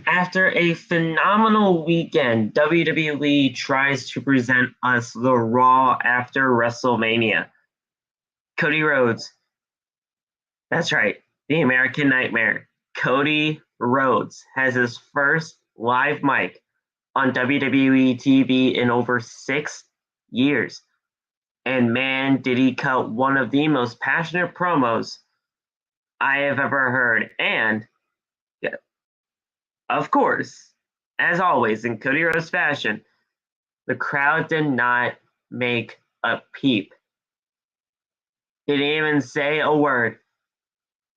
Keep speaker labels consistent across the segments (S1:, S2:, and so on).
S1: After a phenomenal weekend, WWE tries to present us the Raw after WrestleMania. Cody Rhodes, that's right, the American Nightmare. Cody Rhodes has his first live mic on WWE TV in over 6 years. And man, did he cut one of the most passionate promos I have ever heard. And, yeah, of course, as always in Cody Rhodes fashion, the crowd did not make a peep. Didn't even say a word.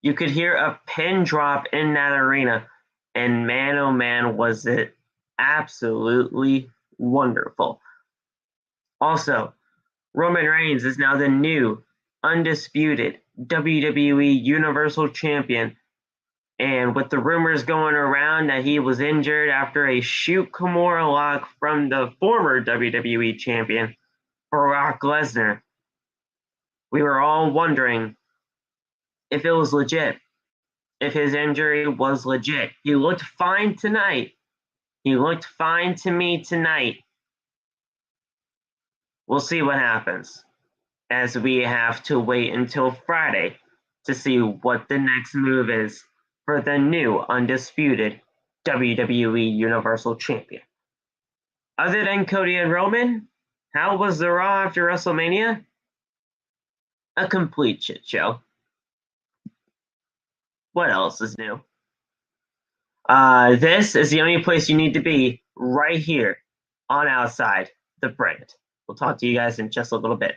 S1: You could hear a pin drop in that arena, and man, oh man, was it absolutely wonderful. Also, Roman Reigns is now the new, undisputed WWE Universal Champion. And with the rumors going around that he was injured after a shoot Kimura lock from the former WWE Champion, Brock Lesnar, we were all wondering if it was legit, if his injury was legit. He looked fine tonight. He looked fine to me tonight. We'll see what happens, as we have to wait until Friday to see what the next move is for the new undisputed WWE Universal Champion. Other than Cody and Roman, how was the Raw after WrestleMania? A complete shit show. What else is new? This is the only place you need to be, right here on Outside the Brand. We'll talk to you guys in just a little bit.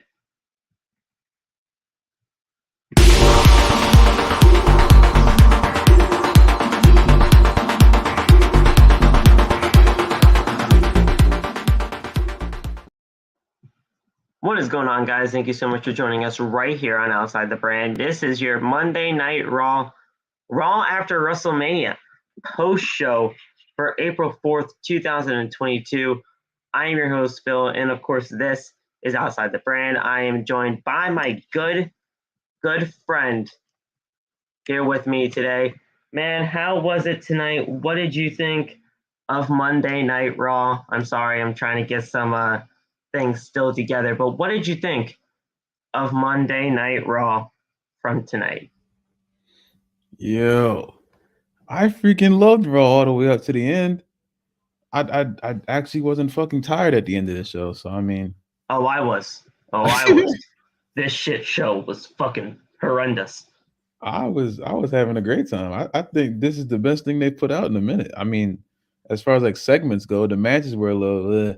S1: What is going on, guys? Thank you so much for joining us right here on Outside the Brand. This is your Monday Night Raw after WrestleMania post show for April 4th, 2022. I am your host, Phil, and of course, this is Outside the Brand. I am joined by my good friend here with me today. Man, how was it tonight? What did you think of Monday Night Raw? I'm sorry, I'm trying to get some things still together, but what did you think of Monday Night Raw from tonight?
S2: Yo, I freaking loved Raw all the way up to the end. I actually wasn't fucking tired at the end of the show. So I mean,
S1: Oh, I was. Oh, I was. This shit show was fucking horrendous.
S2: I was having a great time. I think this is the best thing they put out in a minute. I mean, as far as like segments go, the matches were a little,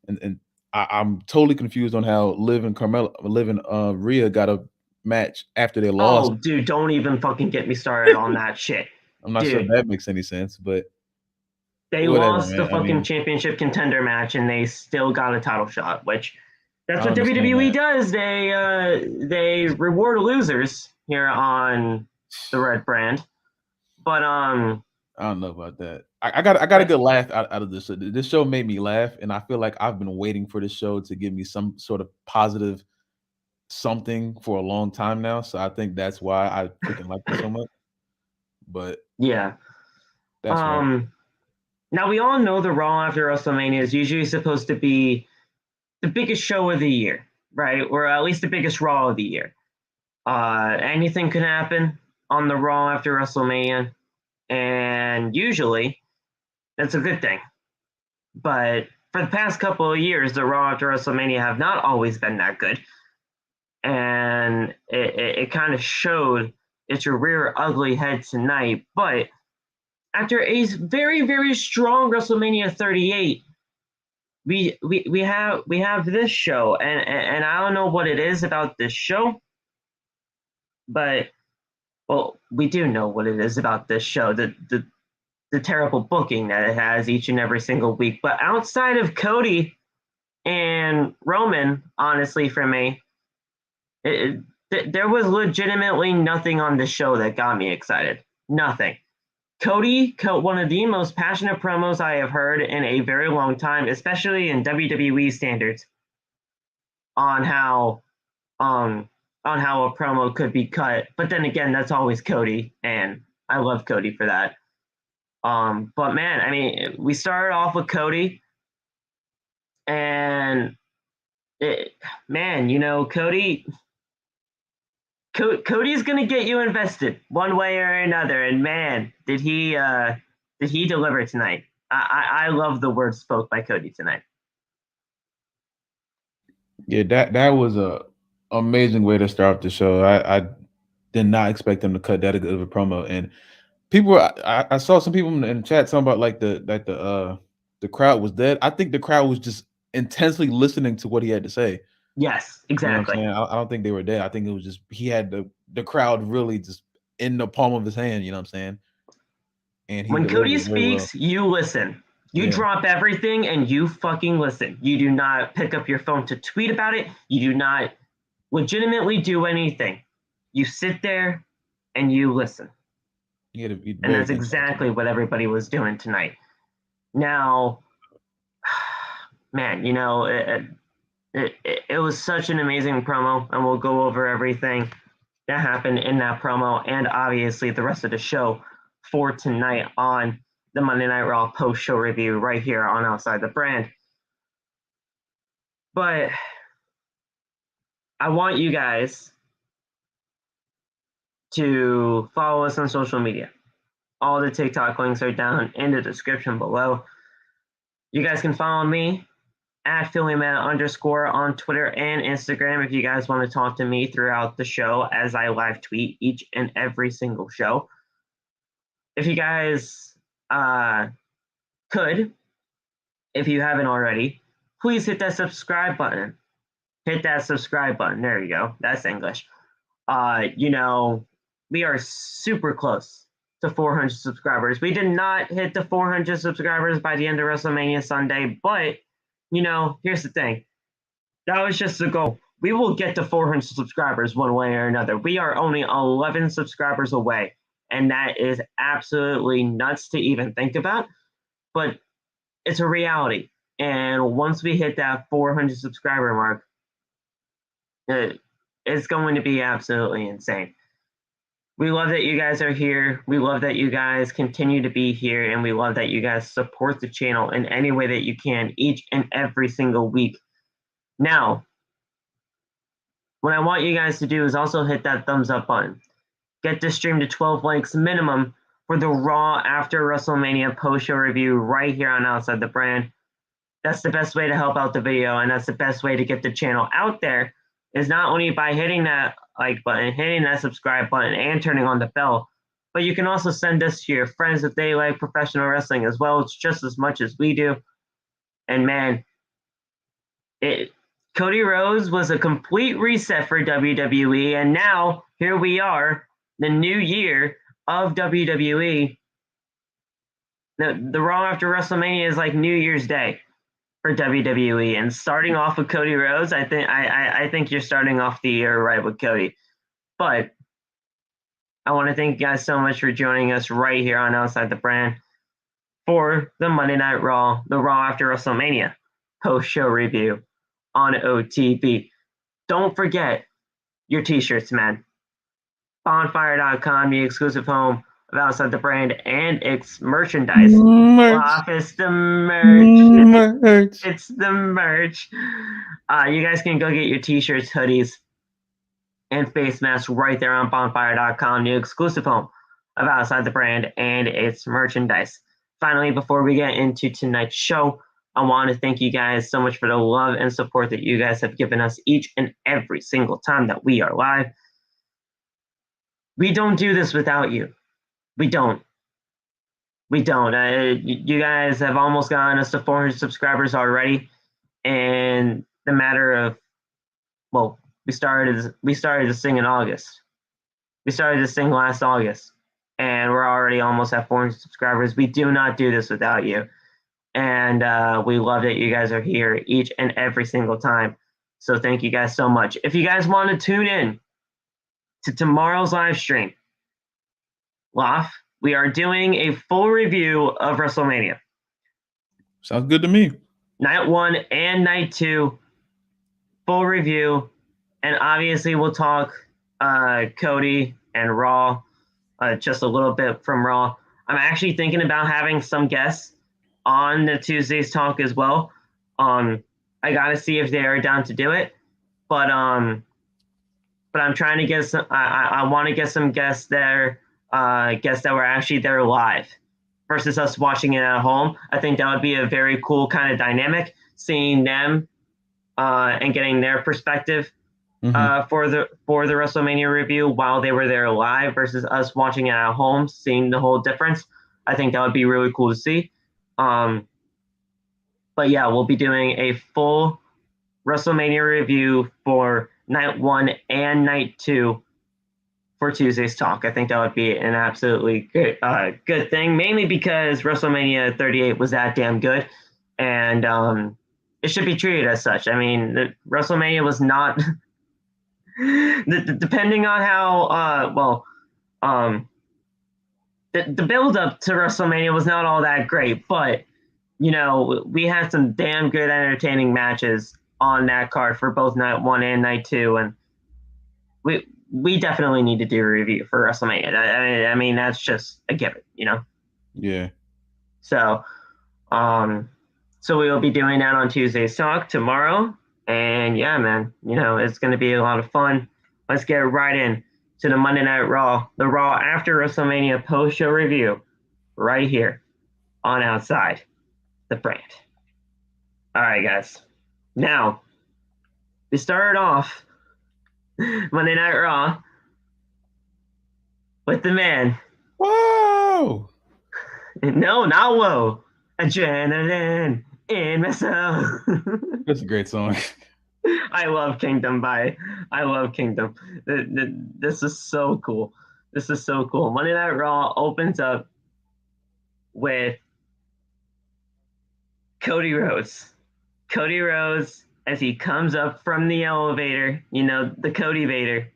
S2: and I'm totally confused on how Liv and Rhea got a match after they lost.
S1: Oh, dude, don't even fucking get me started on that shit.
S2: I'm not sure if
S1: Dude,
S2: that makes any sense, but
S1: they
S2: whatever,
S1: lost the
S2: man. I
S1: fucking
S2: mean,
S1: championship contender match and they still got a title shot, which that's
S2: I
S1: what
S2: understand
S1: WWE
S2: that.
S1: does. They reward losers here on the Red Brand. But
S2: I don't know about that. I got a
S1: but
S2: good laugh out of this. This show made me laugh, and I feel like I've been waiting for this show to give me some sort of positive something for a long time now. So I think that's why I freaking like it so much. But
S1: yeah.
S2: that's right.
S1: Um Now we all know the Raw after WrestleMania is usually supposed to be the biggest show of the year, right? Or at least the biggest Raw of the year. Anything could happen on the Raw after WrestleMania, and usually that's a good thing. But for the past couple of years, the Raw after WrestleMania have not always been that good, and it kind of showed its rear ugly head tonight. But after a very strong WrestleMania 38, we have this show, and I don't know what it is about this show, but well, we do know what it is about this show, the terrible booking that it has each and every single week. But outside of Cody and Roman, honestly, for me, there was legitimately nothing on this show that got me excited. Nothing. Cody cut one of the most passionate promos I have heard in a very long time, especially in WWE standards, on how um on how a promo could be cut. But then again, that's always Cody, and I love Cody for that. But man, I mean, we started off with Cody, and man, you know, Cody's gonna get you invested one way or another. And man, did he deliver tonight? I love the words spoke by Cody tonight.
S2: Yeah, that was a amazing way to start the show. I did not expect them to cut that good of a promo. And people, I saw some people in the chat talking about like the crowd was dead. I think the crowd was just intensely listening to what he had to say.
S1: Yes,
S2: You know what I'm
S1: exactly.
S2: saying? I don't think they were dead. I think it was just he had the crowd really just in the palm of his hand. You know what I'm saying? And he
S1: When Cody
S2: delivered very well.
S1: speaks, you listen. You
S2: Yeah.
S1: drop everything and you fucking listen. You do not pick up your phone to tweet about it. You do not legitimately do anything. You sit there and you listen.
S2: He had a
S1: And
S2: very
S1: that's
S2: good job
S1: exactly
S2: tonight.
S1: what everybody was doing tonight. Now, man, you know, it was such an amazing promo, and we'll go over everything that happened in that promo and obviously the rest of the show for tonight on the Monday Night Raw post show review right here on Outside the Brand. But I want you guys to follow us on social media. All the TikTok links are down in the description below. You guys can follow me at PhillyMatt_ on Twitter and Instagram if you guys want to talk to me throughout the show as I live tweet each and every single show. If you guys could, if you haven't already, please hit that subscribe button. Hit that subscribe button. There you go. That's English. You know, we are super close to 400 subscribers. We did not hit the 400 subscribers by the end of WrestleMania Sunday, but you know, here's the thing. That was just the goal. We will get to 400 subscribers one way or another. We are only 11 subscribers away, and that is absolutely nuts to even think about, but it's a reality. And once we hit that 400 subscriber mark, it's going to be absolutely insane. We love that you guys are here. We love that you guys continue to be here, and we love that you guys support the channel in any way that you can each and every single week. Now, what I want you guys to do is also hit that thumbs up button. Get this stream to 12 likes minimum for the Raw after WrestleMania post-show review right here on Outside the Brand. That's the best way to help out the video, and that's the best way to get the channel out there, is not only by hitting that like button, hitting that subscribe button, and turning on the bell, but you can also send this to your friends if they like professional wrestling as well. It's just as much as we do. And man, Cody Rhodes was a complete reset for WWE, and now here we are, the new year of WWE. The Raw after WrestleMania is like New Year's Day for WWE, and starting off with Cody Rhodes, I think you're starting off the year right with Cody. But I want to thank you guys so much for joining us right here on Outside the Brand for the Monday Night Raw, the Raw after WrestleMania post-show review on OTB. Don't forget your t-shirts, man. Bonfire.com, the exclusive home of Outside the Brand and its merchandise. It's the merch. It's the merch. You guys can go get your t-shirts, hoodies, and face masks right there on Bonfire.com, the exclusive home of Outside the Brand and its merchandise. Finally, before we get into tonight's show, I want to thank you guys so much for the love and support that you guys have given us each and every single time that we are live. We don't do this without you. We don't. We don't. You guys have almost gotten us to 400 subscribers already, and the matter of, well, we started to sing in August. We started to sing last August, and we're already almost at 400 subscribers. We do not do this without you, and we love that you guys are here each and every single time. So thank you guys so much. If you guys want to tune in to tomorrow's live stream, we are doing a full review of WrestleMania.
S2: Sounds good to me.
S1: Night 1 and Night 2, full review. And obviously we'll talk Cody and Raw, just a little bit from Raw. I'm actually thinking about having some guests on the Tuesday's talk as well. I gotta see if they are down to do it, but I'm trying to get some. I want to get some guests there, guests that were actually there live, versus us watching it at home. I think that would be a very cool kind of dynamic, seeing them and getting their perspective for the WrestleMania review while they were there live versus us watching it at home, seeing the whole difference. I think that would be really cool to see. But yeah, we'll be doing a full WrestleMania review for night 1 and night 2 for Tuesday's talk. I think that would be an absolutely good thing, mainly because WrestleMania 38 was that damn good, and it should be treated as such. I mean, WrestleMania was not, depending on how the build up to WrestleMania was not all that great, but we had some damn good entertaining matches on that card for both night 1 and night 2, and we definitely need to do a review for WrestleMania. I mean that's just a given,
S2: Yeah.
S1: So we will be doing that on Tuesday's talk tomorrow, and yeah, man, it's going to be a lot of fun. Let's get right in to the Monday Night Raw, the Raw after WrestleMania post-show review, right here on Outside the Brand. All right, guys. Now, we started off Monday Night Raw with the man.
S2: Whoa!
S1: No, not whoa. Adrenaline in my soul.
S2: That's a great song.
S1: I love Kingdom. This is so cool. This is so cool. Monday Night Raw opens up with Cody Rhodes. Cody Rhodes, as he comes up from the elevator, the Cody Vader,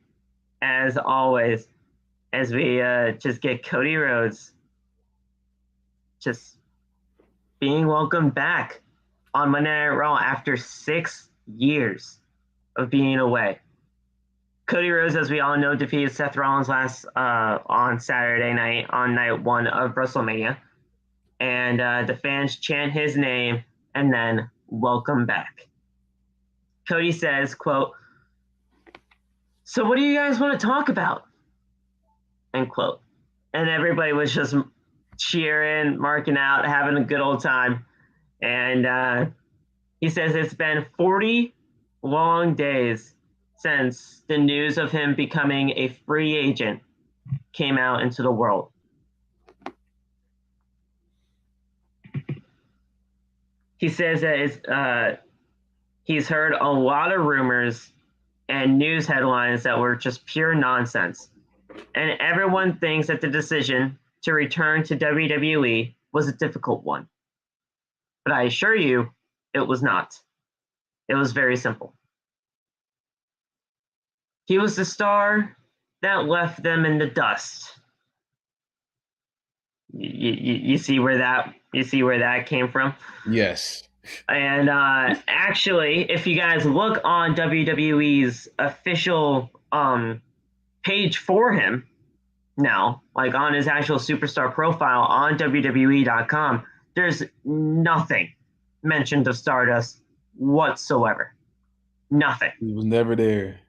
S1: as always, as we just get Cody Rhodes just being welcomed back on Monday Night Raw after 6 years of being away. Cody Rhodes, as we all know, defeated Seth Rollins last on Saturday night, on night 1 of WrestleMania. And the fans chant his name and then welcome back. Cody says, quote, "So what do you guys want to talk about?" End quote. And everybody was just cheering, marking out, having a good old time. And he says it's been 40 long days since the news of him becoming a free agent came out into the world. He says that he's heard a lot of rumors and news headlines that were just pure nonsense. And everyone thinks that the decision to return to WWE was a difficult one. But I assure you, it was not. It was very simple. He was the star that left them in the dust. You see where that came from?
S2: Yes.
S1: And actually, if you guys look on WWE's official page for him now, like on his actual superstar profile on WWE.com, there's nothing mentioned of Stardust whatsoever. Nothing.
S2: He was never there.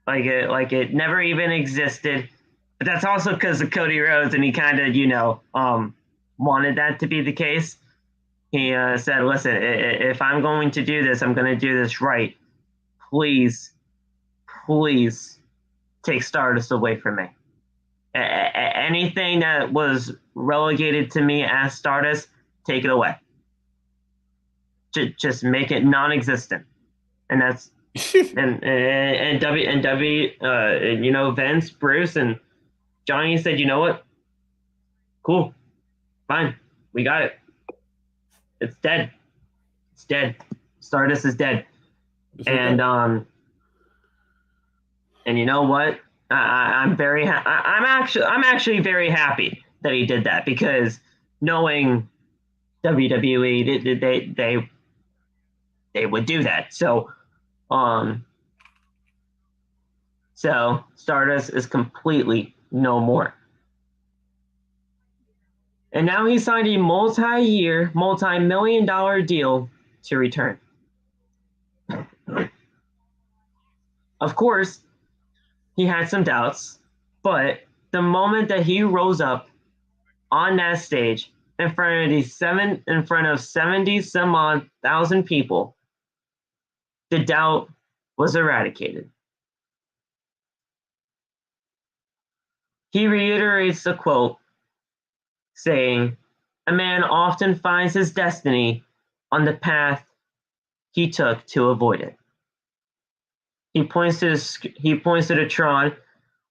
S1: Like it never even existed. But that's also because of Cody Rhodes, and he kind of, wanted that to be the case. He said, "Listen, if I'm going to do this, I'm going to do this right. Please take Stardust away from me. Anything that was relegated to me as Stardust, take it away. Just make it non-existent." And that's and Vince, Bruce, and Johnny said, "You know what? Cool, fine, we got it. It's dead. It's dead. Stardust is dead." And you know what? I'm very I'm actually very happy that he did that, because knowing WWE, they would do that. So Stardust is completely no more. And now he signed a multi-year, multi-million-dollar deal to return. Of course, he had some doubts, but the moment that he rose up on that stage in front of 70 some odd thousand people, the doubt was eradicated. He reiterates the quote, saying, "A man often finds his destiny on the path he took to avoid it." He points to the Tron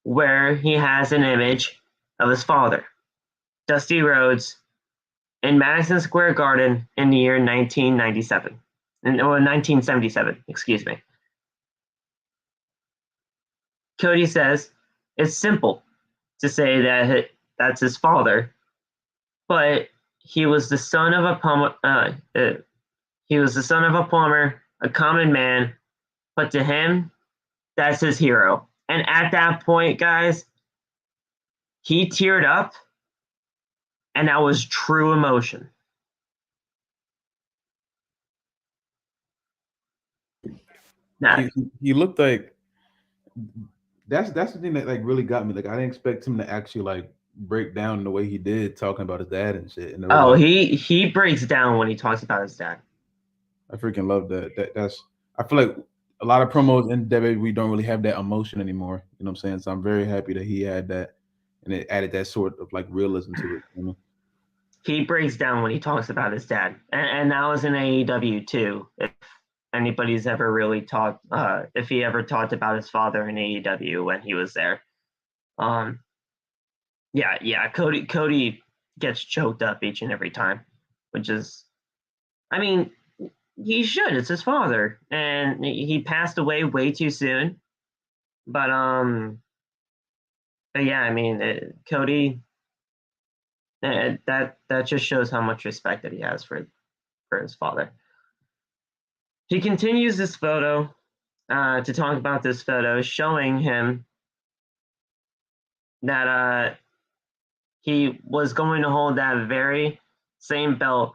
S1: where he has an image of his father, Dusty Rhodes, in Madison Square Garden in the year 1977, excuse me. Cody says it's simple to say that that's his father, but he was the son of a plumber, a common man, but to him, that's his hero. And at that point, guys, he teared up, and that was true emotion.
S2: He looked like that's the thing that like really got me. Like I didn't expect him to actually like break down the way he did, talking about his dad and shit. And
S1: he breaks down when he talks about his dad.
S2: I freaking love that. That's I feel like a lot of promos in WWE don't really have that emotion anymore. You know what I'm saying? So I'm very happy that he had that, and it added that sort of like realism to it. You know?
S1: He breaks down when he talks about his dad, and that was in AEW too. If anybody's ever really talked, if he ever talked about his father in AEW when he was there, yeah, Cody gets choked up each and every time, which is, I mean, he should. It's his father, and he passed away way too soon. But yeah, I mean, Cody. That just shows how much respect that he has for his father. He continues this photo to talk about this photo, showing him that he was going to hold that very same belt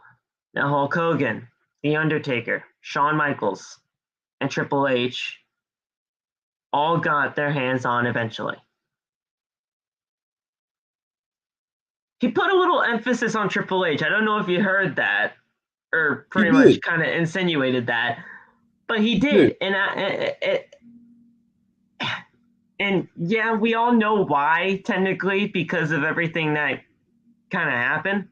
S1: that Hulk Hogan, The Undertaker, Shawn Michaels, and Triple H all got their hands on eventually. He put a little emphasis on Triple H. I don't know if you heard that, or pretty much kind of insinuated that, but he did. And yeah, we all know why, technically, because of everything that kind of happened.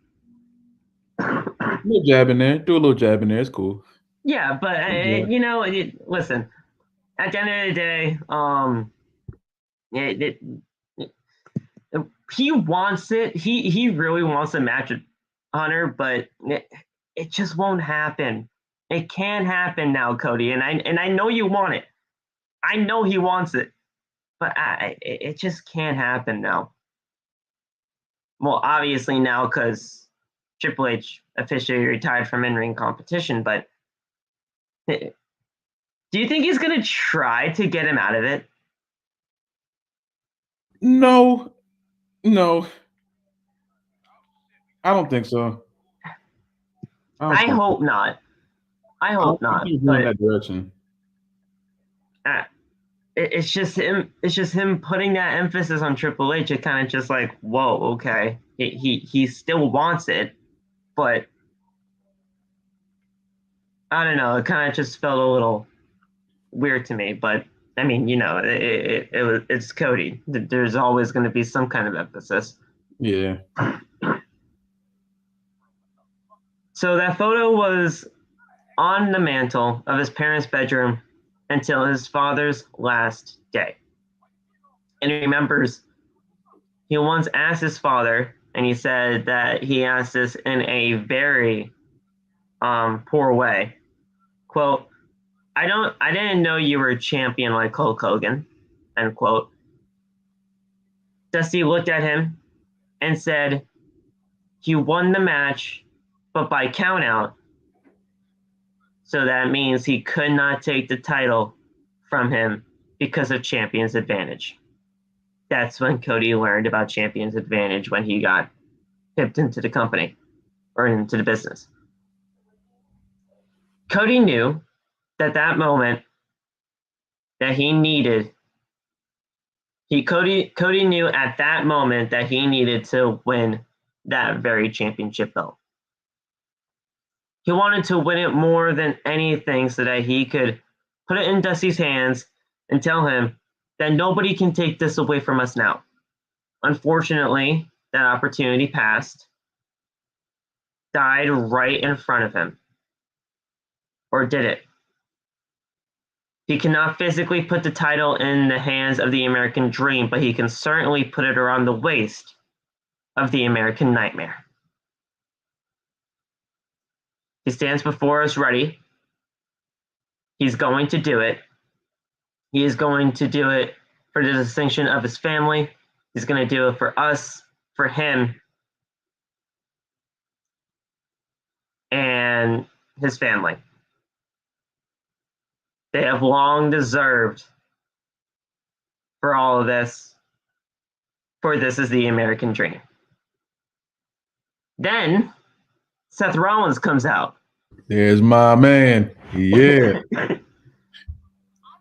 S2: A little jab in there. Do a little jab in there. It's cool.
S1: Yeah, but listen. At the end of the day, he wants it. He really wants a match with Hunter, but it just won't happen. It can't happen now, Cody, and I know you want it. I know he wants it, but it just can't happen now. Well, obviously now because Triple H officially retired from in-ring competition, but do you think he's going to try to get him out of it?
S2: No. I don't think so.
S1: I hope not. I hope not.
S2: He's going that direction.
S1: It's just him. It's just him putting that emphasis on Triple H. It kind of just like, whoa, okay. He still wants it, but I don't know. It kind of just felt a little weird to me. But I mean, it's Cody. There's always going to be some kind of emphasis.
S2: Yeah.
S1: So that photo was on the mantle of his parents' bedroom until his father's last day. And he remembers he once asked his father, and he said that he asked this in a very poor way. Quote, I didn't know you were a champion like Hulk Hogan, end quote. Dusty looked at him and said, he won the match, but by count out. So that means he could not take the title from him because of Champion's Advantage. That's when Cody learned about Champion's Advantage, when he got hipped into the company or into the business. Cody knew that moment that he needed. Cody knew at that moment that he needed to win that very championship belt. He wanted to win it more than anything so that he could put it in Dusty's hands and tell him that nobody can take this away from us now. Unfortunately, that opportunity passed, died right in front of him. Or did it? He cannot physically put the title in the hands of the American Dream, but he can certainly put it around the waist of the American Nightmare. He stands before us ready. He's going to do it. He is going to do it for the distinction of his family. He's going to do it for us, for him, and his family. They have long deserved for all of this, for this is the American Dream. Then Seth Rollins comes out.
S2: There's my man. Yeah.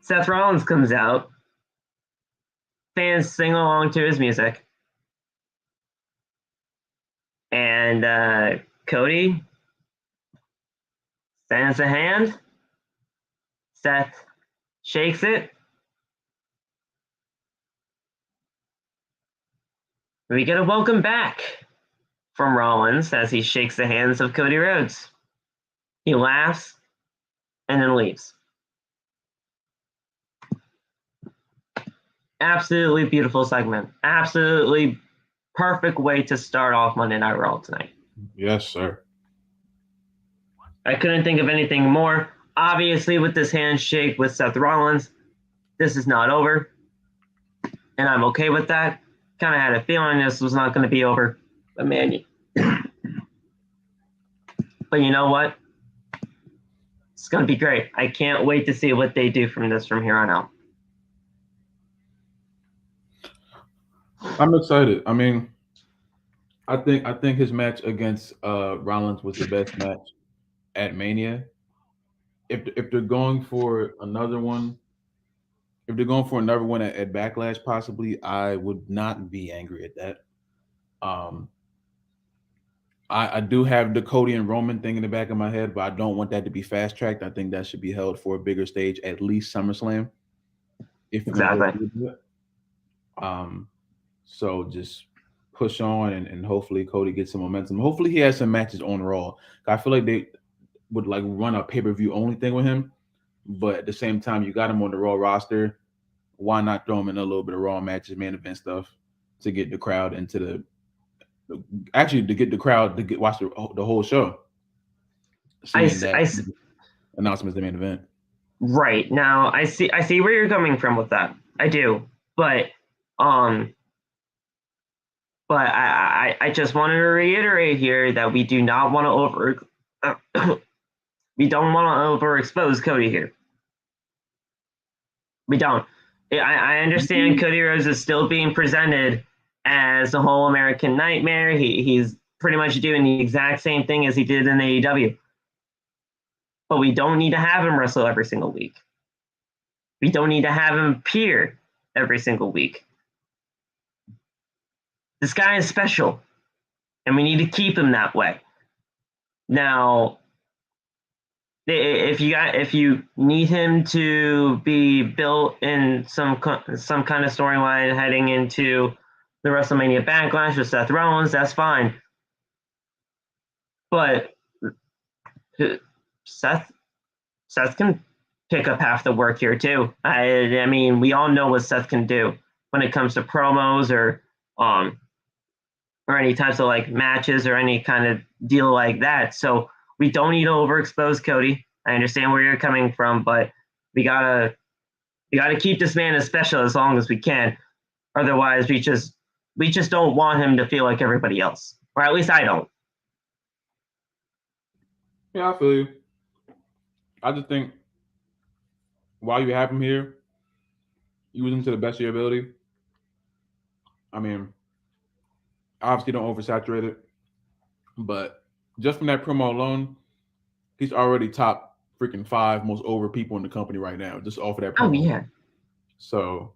S1: Seth Rollins comes out. Fans sing along to his music. And Cody sends a hand. Seth shakes it. We get a welcome back from Rollins as he shakes the hands of Cody Rhodes. He laughs and then leaves. Absolutely beautiful segment. Absolutely perfect way to start off Monday Night Raw tonight.
S2: Yes, sir.
S1: I couldn't think of anything more. Obviously, with this handshake with Seth Rollins, this is not over. And I'm okay with that. Kind of had a feeling this was not going to be over. But man, but you know what? It's going to be great. I can't wait to see what they do from here on out.
S2: I'm excited. I mean, I think his match against Rollins was the best match at Mania. If they're going for another one, at Backlash, possibly, I would not be angry at that. I do have the Cody and Roman thing in the back of my head, but I don't want that to be fast tracked. I think that should be held for a bigger stage, at least SummerSlam. If
S1: exactly.
S2: So just push on and hopefully Cody gets some momentum. Hopefully he has some matches on Raw. I feel like they would like run a pay-per-view only thing with him, but at the same time, you got him on the Raw roster. Why not throw him in a little bit of Raw matches, main event stuff to get the crowd into to get the crowd to watch the whole show. Announcement the main event.
S1: Right. Now I see where you're coming from with that. I do. But I just wanted to reiterate here that we do not want to we don't want to overexpose Cody here. We don't. I understand Cody Rhodes is still being presented as the whole American Nightmare. He's pretty much doing the exact same thing as he did in AEW. But we don't need to have him wrestle every single week. We don't need to have him appear every single week. This guy is special, and we need to keep him that way. Now, if you need him to be built in some kind of storyline heading into the WrestleMania Backlash with Seth Rollins, that's fine. But Seth can pick up half the work here too. I mean, we all know what Seth can do when it comes to promos or any types of like matches or any kind of deal like that. So we don't need to overexpose Cody. I understand where you're coming from, but we gotta keep this man as special as long as we can. Otherwise, we just don't want him to feel like everybody else, or at least I don't.
S2: Yeah, I feel you. I just think while you have him here, use him to the best of your ability. I mean, obviously don't oversaturate it. But just from that promo alone, he's already top freaking 5 most over people in the company right now, just off of that promo.
S1: Oh yeah.
S2: So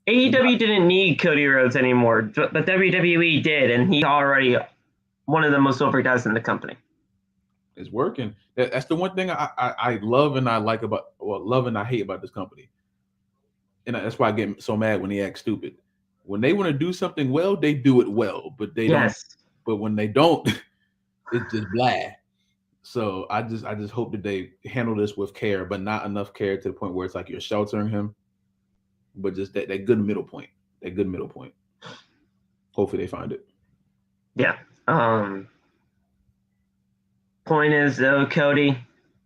S1: AEW didn't need Cody Rhodes anymore, but WWE did, and he's already one of the most over guys in the company.
S2: It's working. That's the one thing I love and I like about, love and I hate about this company. And that's why I get so mad when they act stupid. When they want to do something well, they do it well, but they don't. But when they don't, it's just blah. So I just hope that they handle this with care, but not enough care to the point where it's like you're sheltering him, but just that good middle point. That good middle point. Hopefully they find it.
S1: Yeah. Point is though, Cody,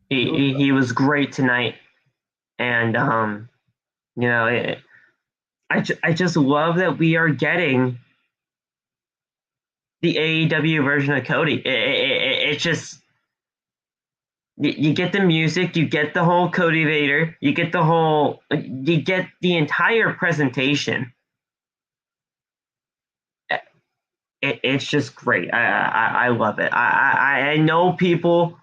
S1: he was great tonight, and you know, I just love that we are getting the AEW version of Cody. It just you get the music, you get the whole Cody Vader, you get the entire presentation. It's just great. I love it. I know people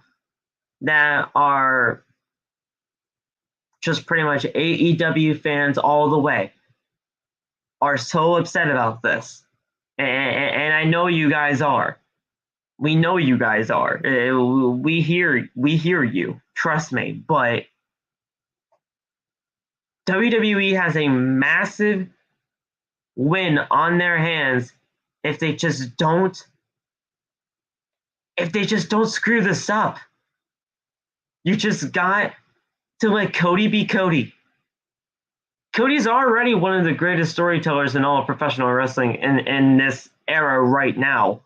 S1: that are just pretty much AEW fans all the way are so upset about this. And I know you guys are. We know you guys are. We hear you. Trust me. But WWE has a massive win on their hands if they just don't screw this up. You just got to let Cody be Cody. Cody's already one of the greatest storytellers in all of professional wrestling in this era right now.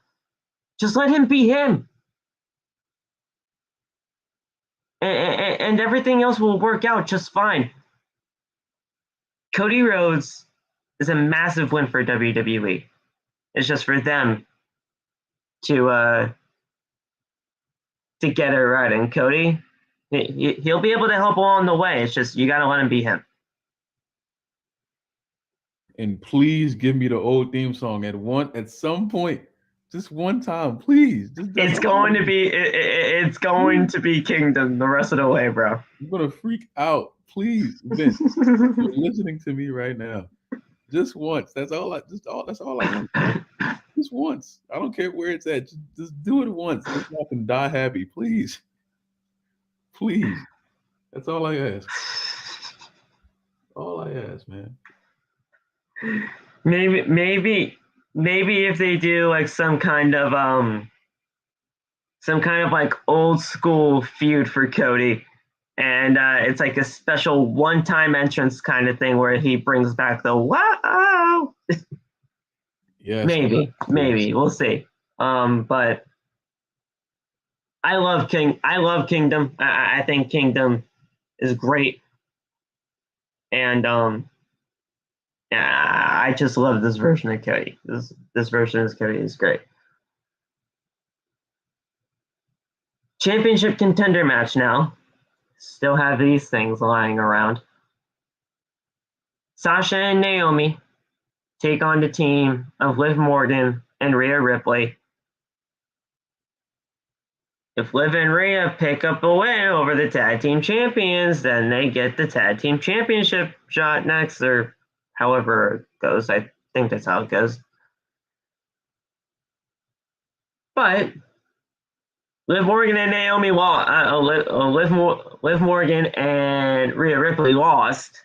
S1: Just let him be him. And everything else will work out just fine. Cody Rhodes is a massive win for WWE. It's just for them to get it right. And Cody, he'll be able to help along the way. It's just you got to let him be him.
S2: And please give me the old theme song at some point, just one time, please.
S1: It's going to be Kingdom the rest of the way, bro.
S2: I'm gonna freak out. Please, Vince, you're listening to me right now. Just once. That's all I want. Just once. I don't care where it's at. Just do it once. Just so I can die happy, please. Please. That's all I ask. All I ask, man.
S1: Maybe if they do like some kind of like old school feud for Cody, and it's like a special one-time entrance kind of thing where he brings back the wow.
S2: Yes.
S1: Maybe we'll see. But I love Kingdom. I think Kingdom is great, and I just love this version of Cody. This version of Cody is great. Championship contender match now. Still have these things lying around. Sasha and Naomi take on the team of Liv Morgan and Rhea Ripley. If Liv and Rhea pick up a win over the tag team champions, then they get the tag team championship shot next, or however it goes. I think that's how it goes. But Liv Morgan and Liv Morgan and Rhea Ripley lost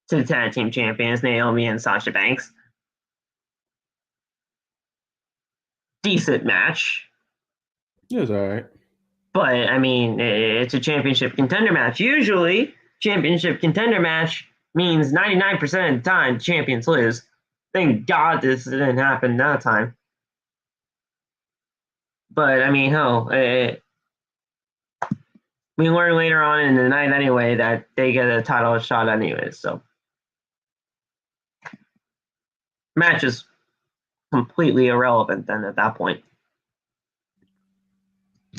S1: to the tag team champions, Naomi and Sasha Banks. Decent match.
S2: It was all right.
S1: But, I mean, it's a championship contender match. Usually, championship contender match means 99% of the time champions lose. Thank God this didn't happen that time. But, I mean, we learn later on in the night anyway that they get a title shot anyway, so. Match is completely irrelevant then at that point.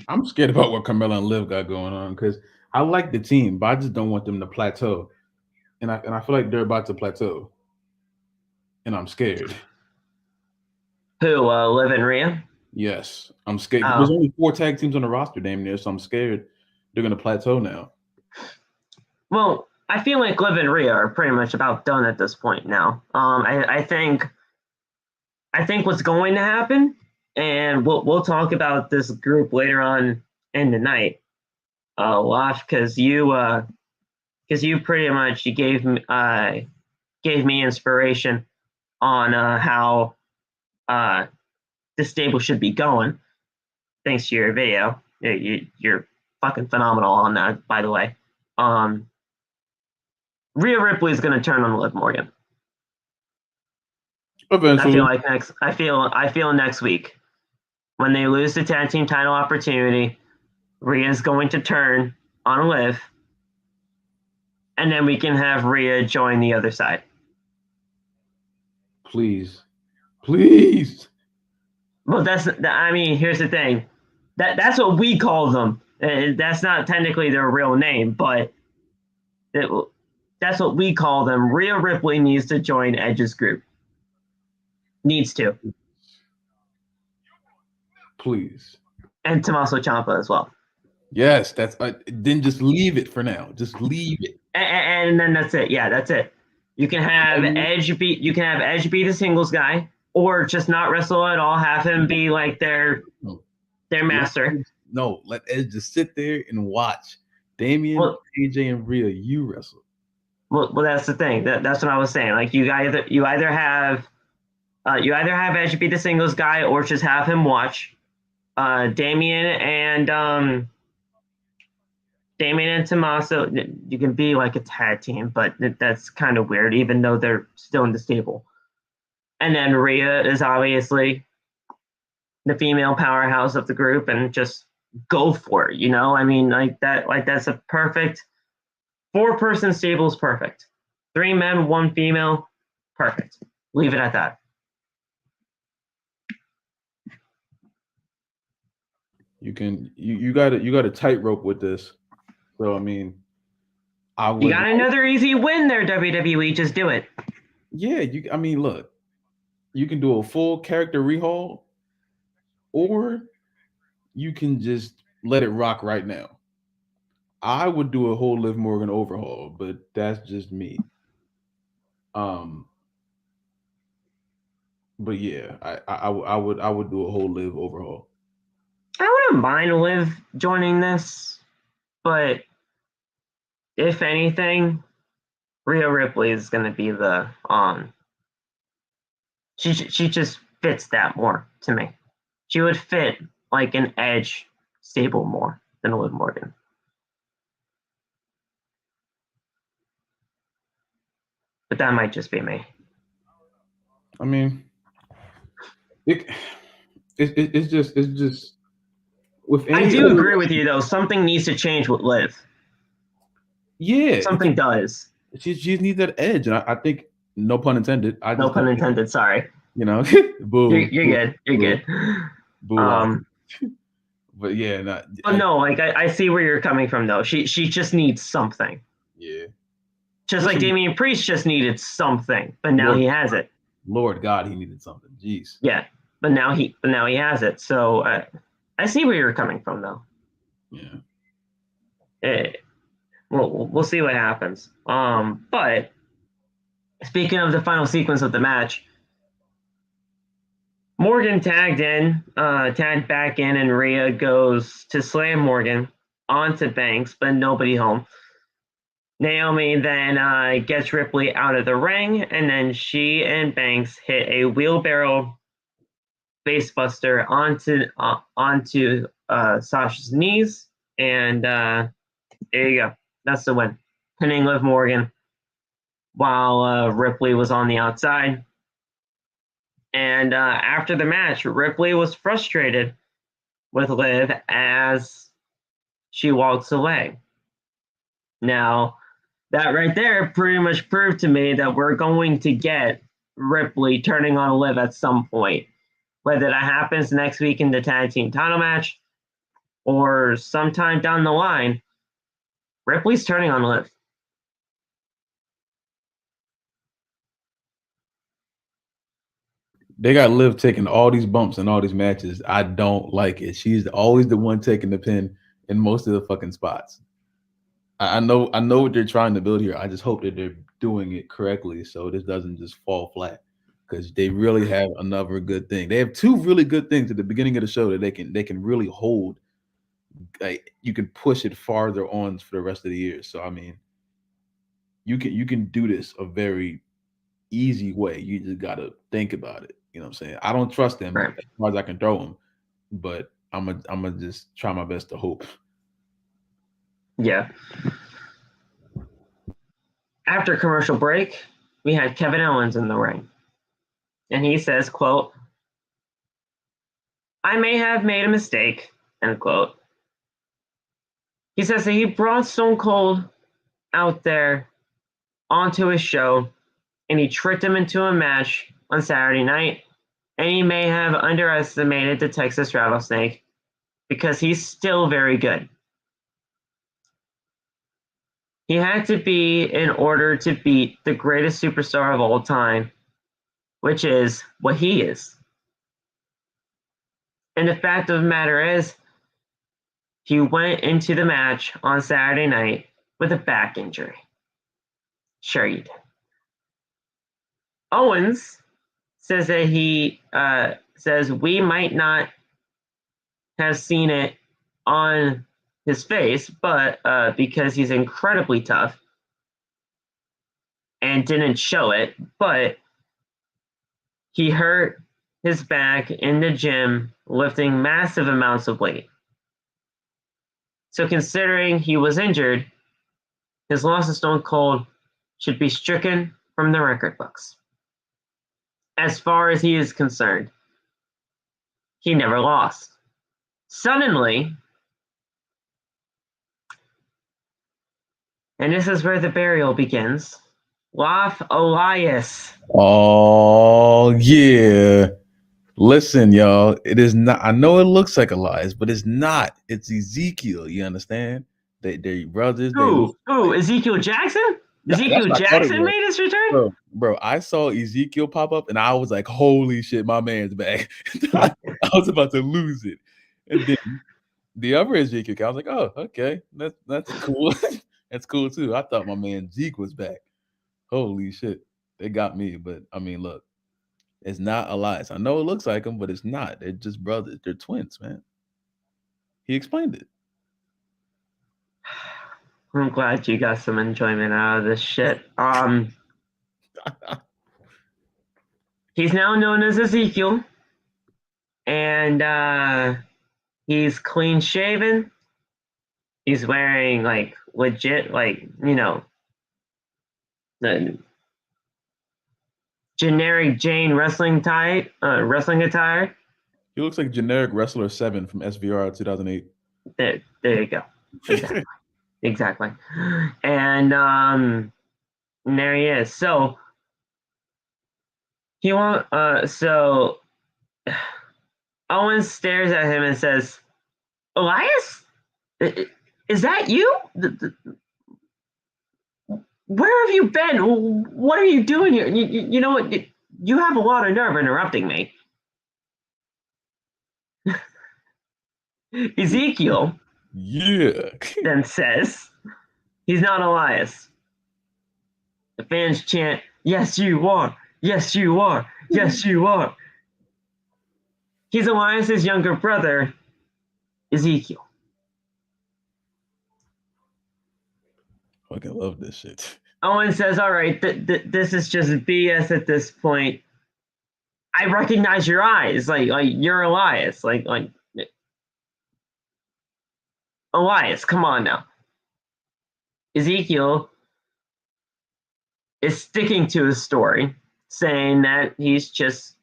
S2: I'm scared about what Carmella and Liv got going on because I like the team, but I just don't want them to plateau. And I feel like they're about to plateau. And I'm scared.
S1: Who, Liv and Rhea?
S2: Yes, I'm scared. There's only 4 tag teams on the roster, damn near, so I'm scared they're gonna plateau now.
S1: Well, I feel like Liv and Rhea are pretty much about done at this point now. I think what's going to happen, and we'll talk about this group later on in the night, Loft, because you pretty much gave me inspiration on how this stable should be going. Thanks to your video, you're fucking phenomenal on that, by the way. Rhea Ripley is going to turn on Liv Morgan.
S2: Eventually,
S1: I feel next week when they lose the tag team title opportunity, Rhea is going to turn on Liv, and then we can have Rhea join the other side.
S2: Please.
S1: Well, here's the thing. That's what we call them. That's not technically their real name, but that's what we call them. Rhea Ripley needs to join Edge's group. Needs to.
S2: Please.
S1: And Tommaso Ciampa as well.
S2: Yes, then just leave it for now. Just leave it.
S1: And then that's it. Yeah, that's it. You can have Edge be the singles guy, or just not wrestle at all. Have him be like their master.
S2: No, let Edge just sit there and watch Damian, AJ, and Rhea you wrestle.
S1: Well, that's the thing. That's what I was saying. Like you either have Edge be the singles guy, or just have him watch Damian and Tommaso. You can be like a tag team, but that's kind of weird, even though they're still in the stable. And then Rhea is obviously the female powerhouse of the group, and just go for it. I mean, that's a perfect 4-person stable is perfect. 3 men, 1 female, perfect. Leave it at that.
S2: You got a tightrope with this. So I mean,
S1: you got another easy win there, WWE. Just do it.
S2: Yeah, look, you can do a full character rehaul, or you can just let it rock right now. I would do a whole Liv Morgan overhaul, but that's just me. But yeah, I would do a whole Liv overhaul.
S1: I wouldn't mind Liv joining this, but if anything, Rhea Ripley is going to be the She just fits that more to me. She would fit like an Edge stable more than Liv Morgan. But that might just be me.
S2: I mean, it's just with
S1: I do agree with you though. Something needs to change with Liv.
S2: Yeah,
S1: something does.
S2: She needs that edge, and I think, no pun intended.
S1: No pun intended. Sorry.
S2: Boo.
S1: You're good. You're good.
S2: Boo. But yeah,
S1: But no, like I see where you're coming from though. She just needs something.
S2: Yeah.
S1: Just like Damian Priest just needed something, but now he has it.
S2: Lord God, he needed something. Jeez.
S1: Yeah, but now he has it. So I see where you're coming from though.
S2: Yeah.
S1: We'll see what happens. But speaking of the final sequence of the match, Morgan tagged back in, and Rhea goes to slam Morgan onto Banks, but nobody home. Naomi then gets Ripley out of the ring, and then she and Banks hit a wheelbarrow facebuster onto Sasha's knees, and there you go. That's the win. Pinning Liv Morgan while Ripley was on the outside. And after the match, Ripley was frustrated with Liv as she walks away. Now, that right there pretty much proved to me that we're going to get Ripley turning on Liv at some point. Whether that happens next week in the tag team title match or sometime down the line, Ripley's turning on Liv.
S2: They got Liv taking all these bumps in all these matches. I don't like it. She's always the one taking the pin in most of the fucking spots. I know what they're trying to build here. I just hope that they're doing it correctly so this doesn't just fall flat. Because they really have another good thing. They have two really good things at the beginning of the show that they can really hold. Like, you can push it farther on for the rest of the year. So I mean, you can do this a very easy way. You just gotta think about it. You know what I'm saying? I don't trust them
S1: Right.
S2: as far as I can throw them, but I'm gonna just try my best to hope.
S1: Yeah. After commercial break, we had Kevin Owens in the ring. And he says, quote, "I may have made a mistake," end quote. He says that he brought Stone Cold out there onto his show and he tricked him into a match on Saturday night. And he may have underestimated the Texas Rattlesnake because he's still very good. He had to be in order to beat the greatest superstar of all time, which is what he is. And the fact of the matter is, he went into the match on Saturday night with a back injury. Sure he did. Owens says that he says we might not have seen it on his face, but because he's incredibly tough and didn't show it, but he hurt his back in the gym lifting massive amounts of weight. So considering he was injured, his loss to Stone Cold should be stricken from the record books. As far as he is concerned, he never lost. Suddenly, and this is where the burial begins, Loth Elias.
S2: Oh yeah. Listen, y'all. It is not. I know it looks like Elias, but it's not. It's Ezekiel. You understand? They're brothers.
S1: Who? Ezekiel Jackson?
S2: That's
S1: Ezekiel
S2: what I thought it
S1: Jackson
S2: was.
S1: made his return?
S2: Bro, I saw Ezekiel pop up and I was like, holy shit, my man's back. I was about to lose it. And then the other Ezekiel, I was like, oh, okay. That's cool. That's cool too. I thought my man Zeke was back. Holy shit. They got me. But I mean, look, it's not Elias. I know it looks like him, but it's not. They're just brothers. They're twins, man. He explained it.
S1: I'm glad you got some enjoyment out of this shit. He's now known as Ezekiel, and he's clean shaven. He's wearing like legit, like, the generic Jane wrestling attire.
S2: He looks like generic wrestler 7 from SVR 2008.
S1: There you go. Exactly. And there he is. So he won't. So Owens stares at him and says, "Elias, is that you? Where have you been? What are you doing here? You know what? You have a lot of nerve interrupting me." Ezekiel then says, "He's not Elias." The fans chant, "Yes, you are. Yes, you are. Yes, you are." He's Elias's younger brother, Ezekiel.
S2: Fucking love this shit.
S1: Owen says, "All right, this is just BS at this point. I recognize your eyes. Like you're Elias. Like Elias, come on now." Ezekiel is sticking to his story, saying that he's just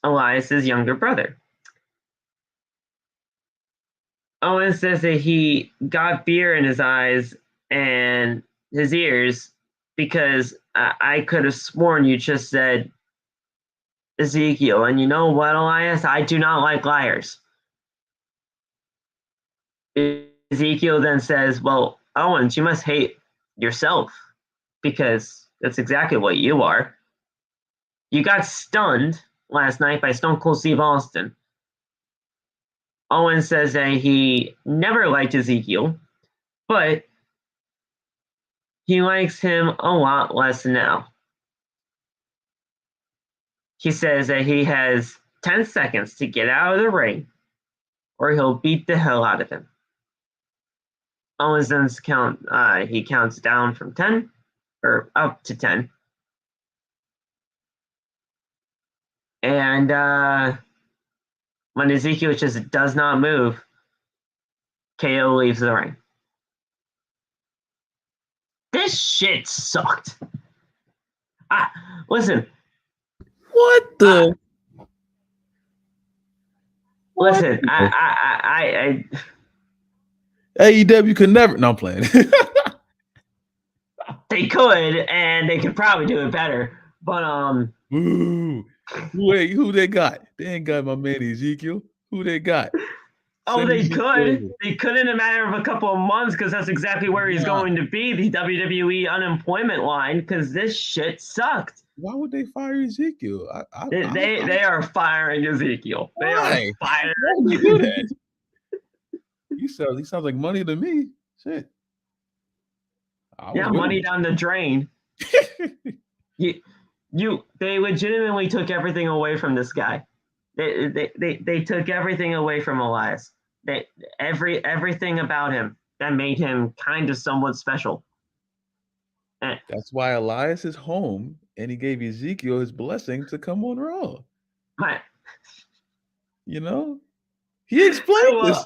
S1: Elias's younger brother. Owen says that he got beer in his eyes and his ears because I could have sworn you just said Ezekiel. And you know what, Elias? I do not like liars. Ezekiel then says, "Well, Owens, you must hate yourself because that's exactly what you are." You got stunned last night by Stone Cold Steve Austin. Owens says that he never liked Ezekiel, but he likes him a lot less now. He says that he has 10 seconds to get out of the ring or he'll beat the hell out of him. Owens then he counts down from 10 or up to 10. And when Ezekiel just does not move, KO leaves the ring. This shit sucked. Listen.
S2: What the?
S1: Listen,
S2: AEW could never. No, I'm playing.
S1: They could, and they could probably do it better. But
S2: Ooh. Wait, who they got? They ain't got my man Ezekiel. Who they got?
S1: Oh, they could. They could in a matter of a couple of months because that's exactly where he's going to be, the WWE unemployment line, because this shit sucked.
S2: Why would they fire Ezekiel?
S1: They are firing Ezekiel. They are firing.
S2: Why would they do that? He sounds like money to me. Shit.
S1: Yeah, money down the drain. They legitimately took everything away from this guy. They took everything away from Elias. Everything about him that made him kind of somewhat special.
S2: That's why Elias is home, and he gave Ezekiel his blessing to come on Raw. You know, he explained this.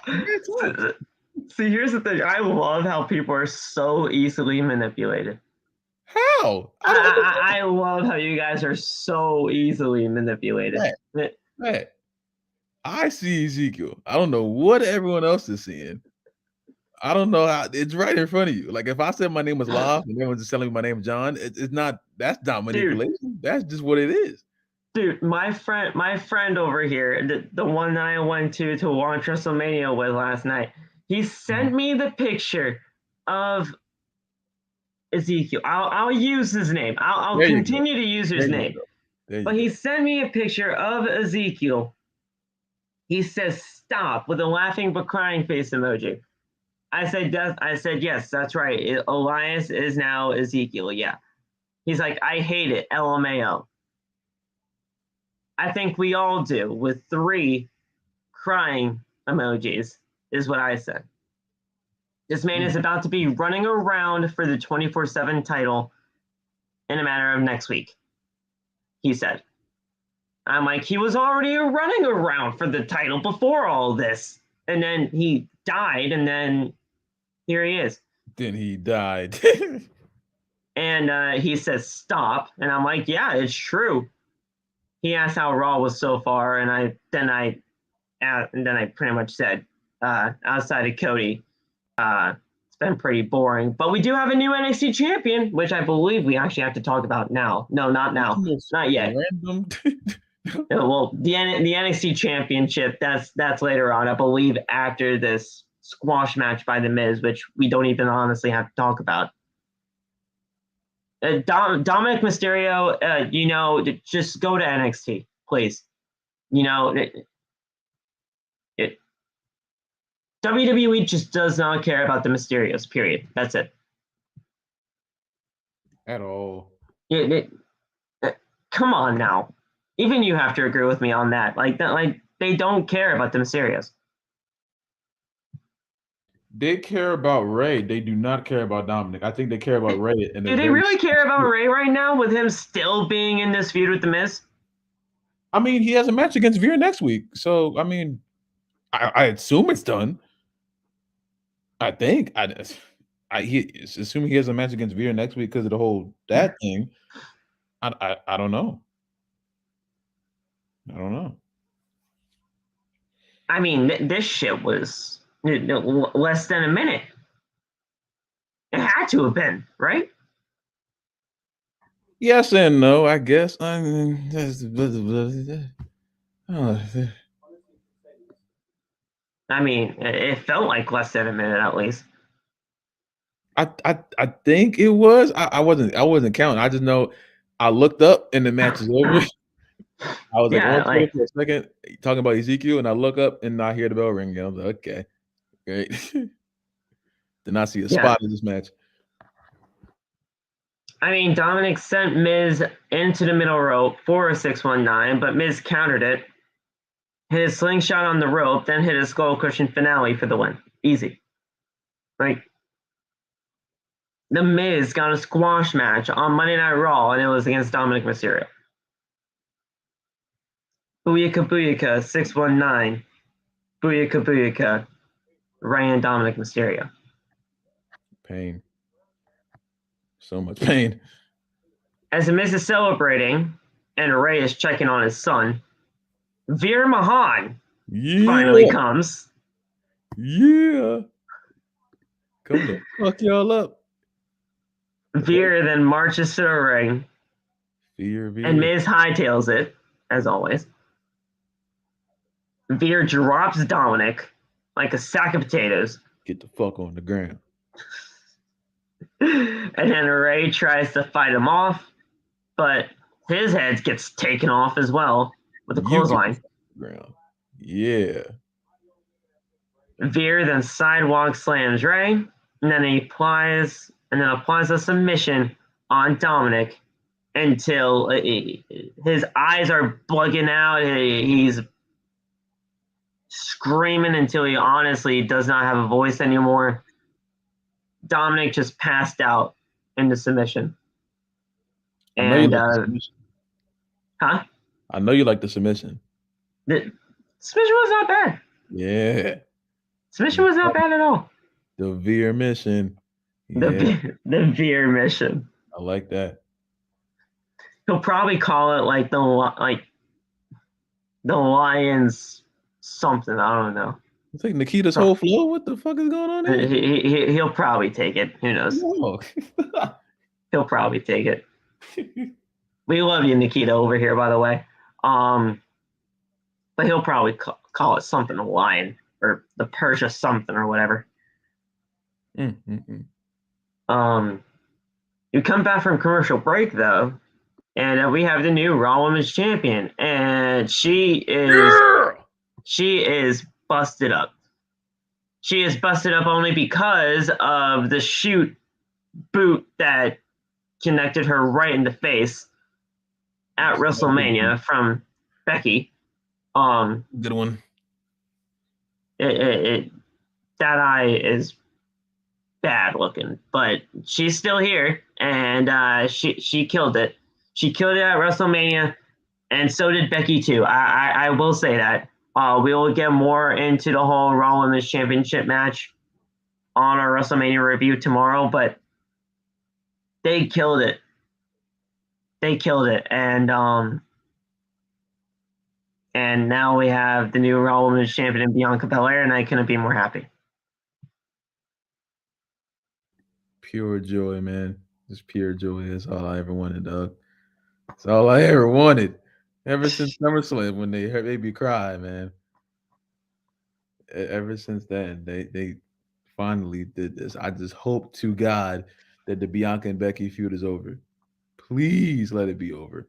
S1: See, here's the thing. I love how people are so easily manipulated.
S2: How?
S1: I love how you guys are so easily manipulated.
S2: Hey, I see Ezekiel. I don't know what everyone else is seeing. I don't know how. It's right in front of you. Like if I said my name was Love and everyone's just telling me my name is John, it's not. That's not manipulation. Dude, that's just what it is.
S1: Dude, my friend over here, the one that I went to watch WrestleMania with last night, he sent me the picture of Ezekiel. I'll use his name. I'll continue to use his name. But he sent me a picture of Ezekiel. He says stop with a laughing but crying face emoji. I said yes, that's right. Elias is now Ezekiel. Yeah. He's like, I hate it. LMAO. I think we all do, with 3 crying emojis, is what I said. This man is about to be running around for the 24/7 title in a matter of next week, he said. I'm like, he was already running around for the title before all this. And then he died, and then here he is.
S2: Then he died.
S1: And he says, stop. And I'm like, yeah, it's true. He asked how Raw was so far, and then I pretty much said, outside of Cody, it's been pretty boring. But we do have a new NXT champion, which I believe we actually have to talk about now. No, not now. Not yet.
S2: Random.
S1: Well, the NXT Championship, that's later on, I believe, after this squash match by The Miz, which we don't even honestly have to talk about. Dominik Mysterio, just go to NXT, please. WWE just does not care about the Mysterios, period. That's it.
S2: At all.
S1: Come on now. Even you have to agree with me on that. Like they don't care about the Mysterios.
S2: They care about Ray. They do not care about Dominik. I think they care about Ray.
S1: Do they really care about Ray right now with him still being in this feud with The Miz?
S2: I mean, he has a match against Veer next week. So, I mean, I assume it's done. I think. Assuming he has a match against Veer next week because of the whole that thing. I don't know. I don't know.
S1: I mean, this shit was less than a minute. It had to have been, right?
S2: Yes and no, I guess. I mean,
S1: it felt like less than a minute at least.
S2: I think it was. I wasn't counting. I just know I looked up and the match is over. I was like on Twitter
S1: like
S2: for a second talking about Ezekiel, and I look up and I hear the bell ring. I was like, okay, great. Did not see a spot in this match.
S1: I mean, Dominik sent Miz into the middle rope for a 619, but Miz countered it. Hit a slingshot on the rope, then hit a skull cushion finale for the win. Easy. Like, the Miz got a squash match on Monday Night Raw, and it was against Dominik Mysterio. Booyaka Booyaka 619. Booyaka Booyaka. Ryan Dominik Mysterio.
S2: Pain. So much pain.
S1: As the Miz is celebrating, and Ray is checking on his son, Veer Mahan finally comes.
S2: Yeah. Come to fuck y'all up.
S1: Veer then marches to the ring.
S2: Veer.
S1: And Miz hightails it, as always. Veer drops Dominik like a sack of potatoes.
S2: Get the fuck on the ground.
S1: And then Ray tries to fight him off, but his head gets taken off as well with a clothesline.
S2: Ground. Yeah.
S1: Veer then sidewalk slams Ray, and then he applies a submission on Dominik until his eyes are bugging out. He's screaming until he honestly does not have a voice anymore. Dominik just passed out in the submission. And huh?
S2: I know you like the submission.
S1: The submission was not bad.
S2: Yeah.
S1: Submission was not bad at all.
S2: The Veer mission.
S1: Yeah. The Veer mission.
S2: I like that.
S1: He'll probably call it like the Lions something. I don't know.
S2: It's like Nikita's whole flow. What the fuck is going on here?
S1: He'll probably take it. Who knows?
S2: No.
S1: He'll probably take it. We love you, Nikita, over here, by the way. But he'll probably call it something a lion or the Persia something or whatever. You come back from commercial break though, and we have the new Raw Women's Champion, and she is busted up. She is busted up only because of the shoot boot that connected her right in the face at WrestleMania from Becky.
S2: Good one.
S1: That eye is bad looking, but she's still here, and she killed it. She killed it at WrestleMania, and so did Becky too. I will say that. We will get more into the whole Raw Women's Championship match on our WrestleMania review tomorrow, but they killed it. They killed it, and now we have the new Raw Women's Champion, Bianca Belair, and I couldn't be more happy.
S2: Pure joy, man. Just pure joy. That's all I ever wanted, dog. That's all I ever wanted. Ever since SummerSlam, when they heard Baby cry, man. Ever since then, they finally did this. I just hope to God that the Bianca and Becky feud is over. Please let it be over.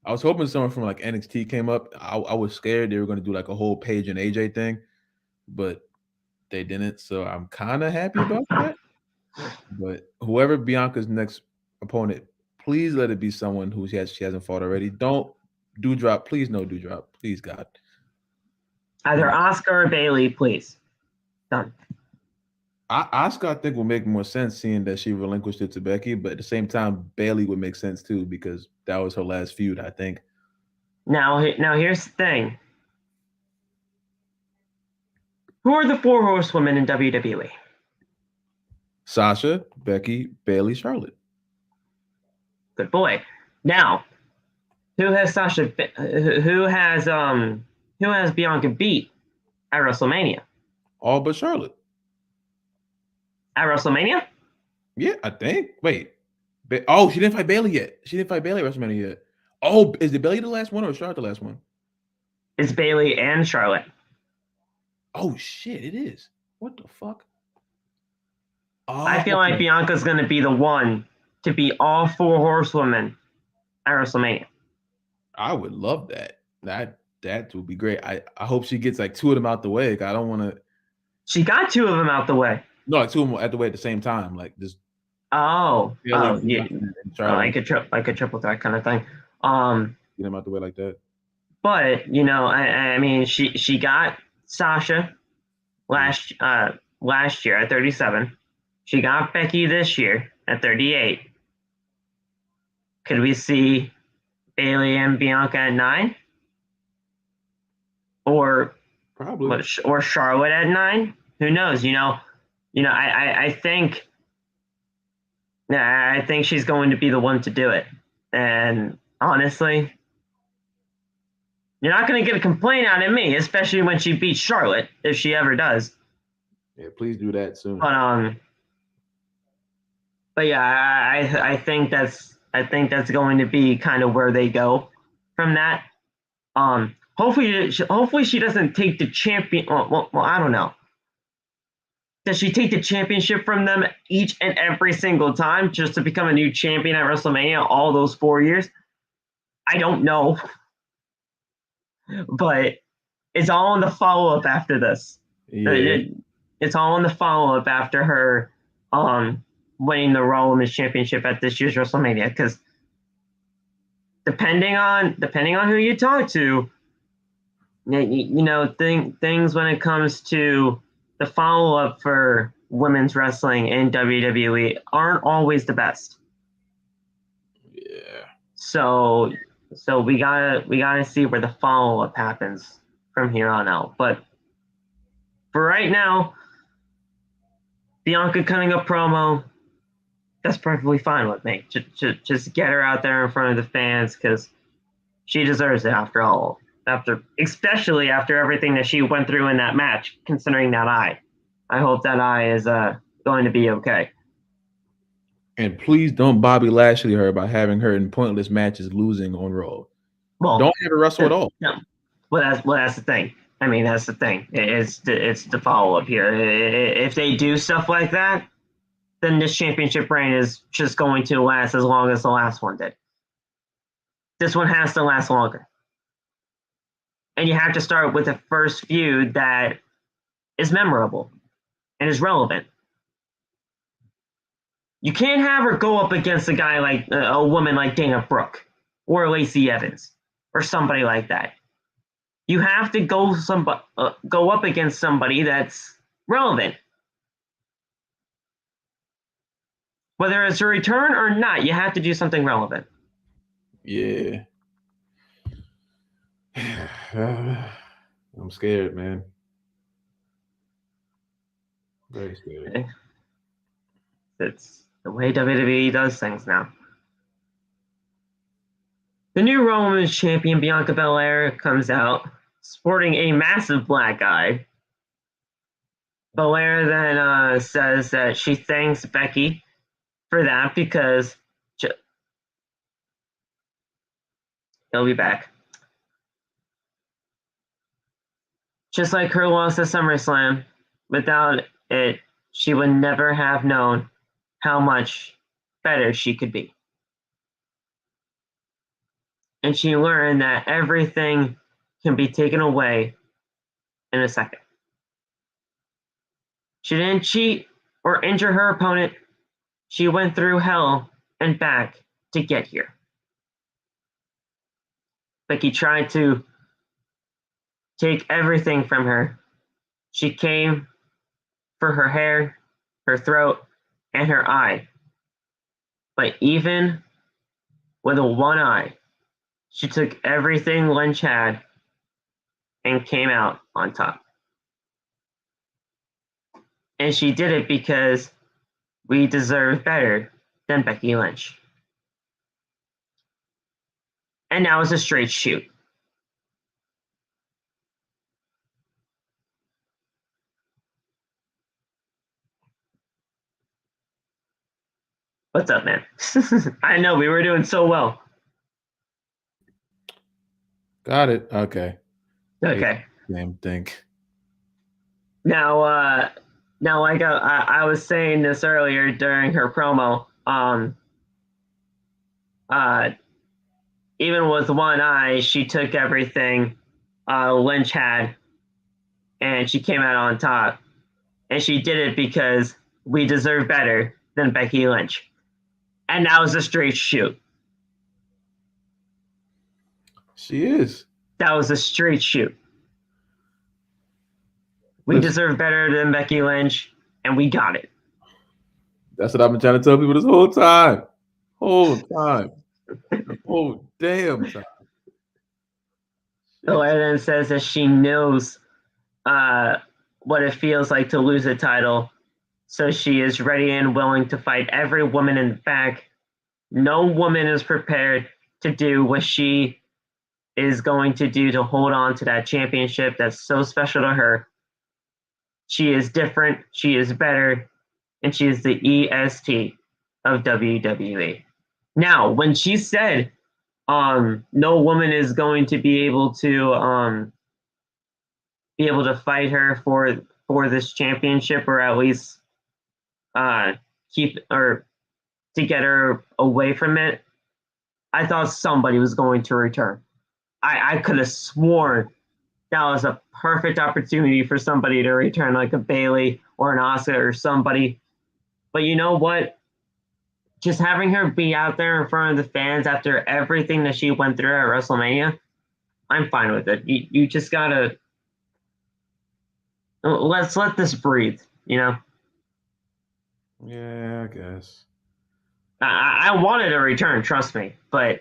S2: I was hoping someone from like NXT came up. I was scared they were going to do like a whole Paige and AJ thing, but they didn't. So I'm kind of happy about that. But whoever Bianca's next opponent, please let it be someone who she hasn't fought already. Don't Doudrop. Please no Doudrop. Please, God.
S1: Either Asuka or Bayley, please. Done.
S2: Asuka, I think, will make more sense seeing that she relinquished it to Becky, but at the same time, Bayley would make sense too because that was her last feud, I think.
S1: Now here's the thing. Who are the 4 horsewomen in WWE?
S2: Sasha, Becky, Bayley, Charlotte.
S1: Good boy. Now, who has Bianca beat at WrestleMania?
S2: All but Charlotte.
S1: At WrestleMania?
S2: Yeah, I think. Wait. Oh, she didn't fight Bayley yet. She didn't fight Bayley at WrestleMania yet. Oh, is it Bayley the last one or Charlotte the last one?
S1: It's Bayley and Charlotte.
S2: Oh, shit, it is. What the fuck? Oh,
S1: I feel like Bianca's going to be the one to beat all 4 horsewomen at WrestleMania.
S2: I would love that. That would be great. I hope she gets like 2 of them out the way. I don't want to.
S1: She got 2 of them out the way.
S2: No, like 2 of them at the way at the same time. Like just.
S1: Yeah,
S2: like
S1: a triple threat kind of thing.
S2: Get them out the way like that.
S1: But I mean, she got Sasha last year at 37. She got Becky this year at 38. Could we see Bayley and Bianca at 9? Or
S2: probably.
S1: Or Charlotte at 9? Who knows? I think she's going to be the one to do it. And honestly, you're not going to get a complaint out of me, especially when she beats Charlotte, if she ever does.
S2: Yeah, please do that soon.
S1: But yeah, I think that's going to be kind of where they go from that. Hopefully she doesn't take the champion. Well, I don't know. Does she take the championship from them each and every single time just to become a new champion at WrestleMania all those 4 years? I don't know. But it's all in the follow-up after this.
S2: Yeah.
S1: It's all in the follow-up after her winning the Raw Women's Championship at this year's WrestleMania. Because depending on who you talk to, things when it comes to the follow-up for women's wrestling in WWE aren't always the best.
S2: Yeah.
S1: So we gotta see where the follow-up happens from here on out. But for right now, Bianca cutting a promo, that's perfectly fine with me. Just get her out there in front of the fans because she deserves it especially after everything that she went through in that match, considering that eye. I hope that eye is going to be okay.
S2: And please don't Bobby Lashley her by having her in pointless matches losing on Raw. Well, don't have her wrestle at all.
S1: No. Well, that's the thing. I mean, that's the thing. It's the follow-up here. If they do stuff like that, then this championship reign is just going to last as long as the last one did. This one has to last longer. And you have to start with the first feud that is memorable and is relevant. You can't have her go up against a guy like a woman like Dana Brooke or Lacey Evans or somebody like that. You have to go up against somebody that's relevant. Whether it's a return or not, you have to do something relevant.
S2: Yeah. I'm scared, man. Very scared.
S1: It's the way WWE does things now. The new Raw Women's Champion, Bianca Belair, comes out sporting a massive black eye. Belair then says that she thanks Becky for that because he'll be back. Just like her loss at SummerSlam, without it, she would never have known how much better she could be. And she learned that everything can be taken away in a second. She didn't cheat or injure her opponent. She went through hell and back to get here. Becky tried to take everything from her. She came for her hair, her throat, and her eye. But even with a one eye, she took everything Lynch had and came out on top. And she did it because we deserve better than Becky Lynch. And now it's a straight shoot. What's up, man? I know, we were doing so well.
S2: Got it. Okay.
S1: Okay.
S2: Same thing.
S1: Now, like I was saying this earlier during her promo, even with one eye, she took everything Lynch had, and she came out on top. And she did it because we deserve better than Becky Lynch. And that was a straight shoot.
S2: She is.
S1: That was a straight shoot. We deserve better than Becky Lynch, and we got it.
S2: That's what I've been trying to tell people this whole time. Whole damn time.
S1: The letter then says that she knows what it feels like to lose a title, so she is ready and willing to fight every woman in the back. No woman is prepared to do what she is going to do to hold on to that championship that's so special to her. She is different, she is better, and she is the EST of WWE. Now, when she said no woman is going to be able to fight her for this championship, or at least keep or to get her away from it, I thought somebody was going to return. I could have sworn that was a perfect opportunity for somebody to return, like a Bayley or an Asuka or somebody. But you know what? Just having her be out there in front of the fans after everything that she went through at WrestleMania, I'm fine with it. You just gotta let's let this breathe, you know?
S2: Yeah, I guess.
S1: I wanted a return, trust me, but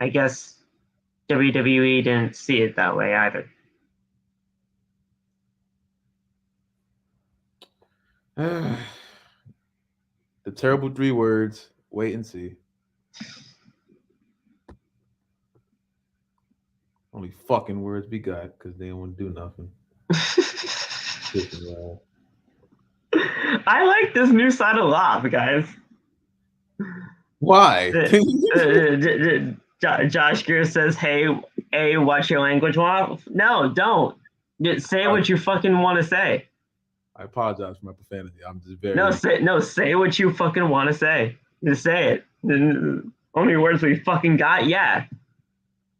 S1: I guess WWE didn't see it that way either.
S2: The terrible 3 words, wait and see. Only fucking words we got because they don't want to do nothing.
S1: I like this new side of laugh, guys.
S2: Why?
S1: Josh Greer says, hey, watch your language. No, don't. Just say what you fucking want to say.
S2: I apologize for my profanity. I'm just very...
S1: say what you fucking want to say. Just say it. The only words we fucking got, yeah.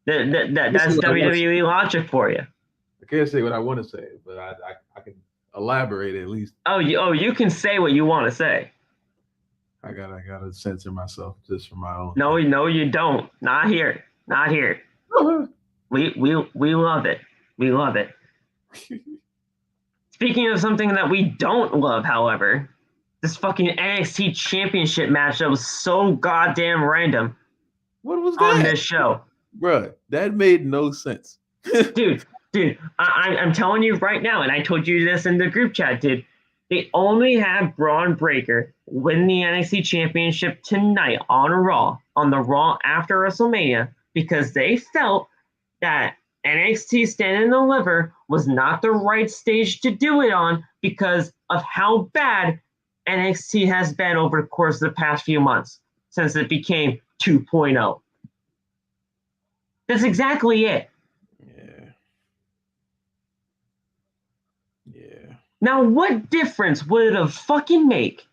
S1: That's WWE logic for you.
S2: I can't say what I want to say, but I can elaborate at least.
S1: Oh, you can say what you want to say.
S2: I gotta censor myself just for my own.
S1: No, you don't. Not here. We love it. We love it. Speaking of something that we don't love, however, this fucking NXT Championship match that was so goddamn random.
S2: What was that?
S1: On this show?
S2: Bruh, that made no sense.
S1: Dude, I'm telling you right now, and I told you this in the group chat, dude. They only had Bron Breakker win the NXT Championship tonight on Raw, on the Raw after WrestleMania, because they felt that NXT Stand and Deliver was not the right stage to do it on because of how bad NXT has been over the course of the past few months since it became 2.0. That's exactly it.
S2: Yeah.
S1: Now, what difference would it have fucking make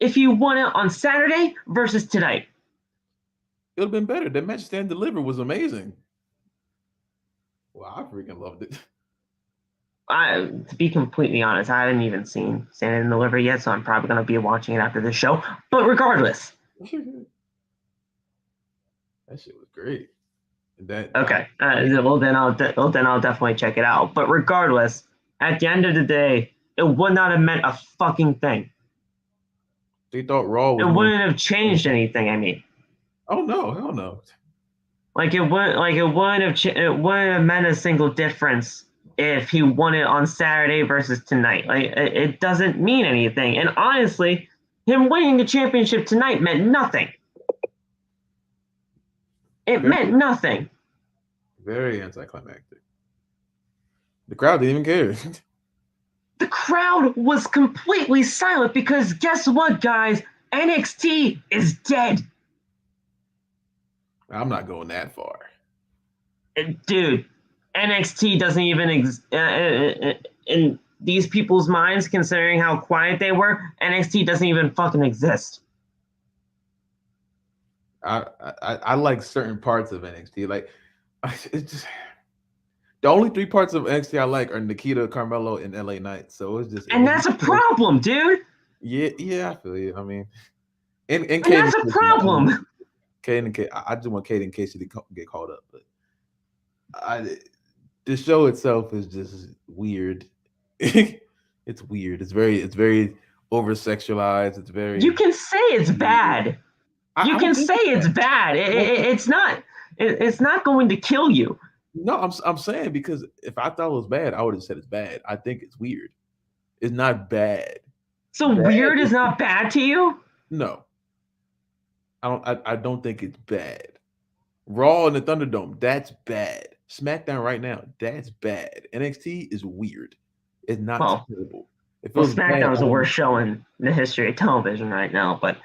S1: if you won it on Saturday versus tonight?
S2: It would have been better. That match Stand Deliver was amazing. Wow, I freaking loved it.
S1: To be completely honest, I haven't even seen Stand and Deliver yet, so I'm probably going to be watching it after this show. But regardless.
S2: That shit was great.
S1: Okay. Well, then I'll definitely check it out. But regardless, at the end of the day, it would not have meant a fucking thing.
S2: They thought Raw was...
S1: It wouldn't have changed anything, I mean.
S2: Oh, no. Hell no.
S1: It wouldn't have meant a single difference if he won it on Saturday versus tonight. It doesn't mean anything. And honestly, him winning the championship tonight meant nothing. It meant nothing.
S2: Very anticlimactic. The crowd didn't even care.
S1: The crowd was completely silent because guess what, guys? NXT is dead.
S2: I'm not going that far.
S1: Dude, NXT doesn't even in these people's minds, considering how quiet they were, NXT doesn't even fucking exist.
S2: I like certain parts of NXT. Like it's just the only three parts of NXT I like are Nikita, Carmelo, and LA Knight. So it's just
S1: And that's a problem, dude.
S2: Yeah, I feel you. I mean, and
S1: And
S2: Kate
S1: that's a problem.
S2: I just want Kate and Casey to get caught up, but the show itself is just weird. It's weird. It's very over sexualized. It's very.
S1: You can say it's bad. You can say it's bad. It's not. It's not going to kill you.
S2: No, I'm saying because if I thought it was bad, I would have said it's bad. I think it's weird. It's not bad.
S1: So bad weird is not bad to you?
S2: No. I don't think it's bad. Raw in the Thunderdome, that's bad. SmackDown right now, that's bad. NXT is weird. It's not terrible.
S1: SmackDown is the worst show in the history of television right now, but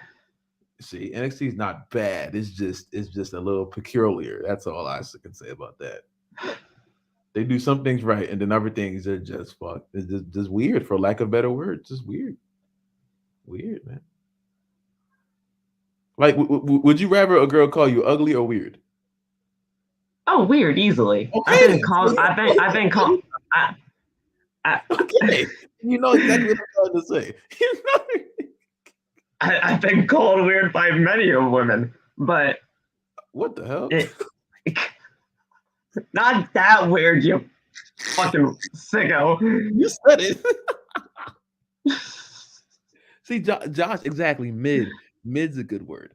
S2: see, NXT is not bad. It's just a little peculiar. That's all I can say about that. They do some things right, and then other things are just fuck. It's just weird, for lack of better words. Just weird. Weird, man. Like, would you rather a girl call you ugly or weird?
S1: Oh, weird, easily.
S2: Okay,
S1: I've been called.
S2: Okay, you know exactly what I'm trying to say.
S1: I've been called weird by many of women, but
S2: what the hell?
S1: Not that weird, you fucking sicko.
S2: You said it. See, Josh, exactly. Mid's a good word.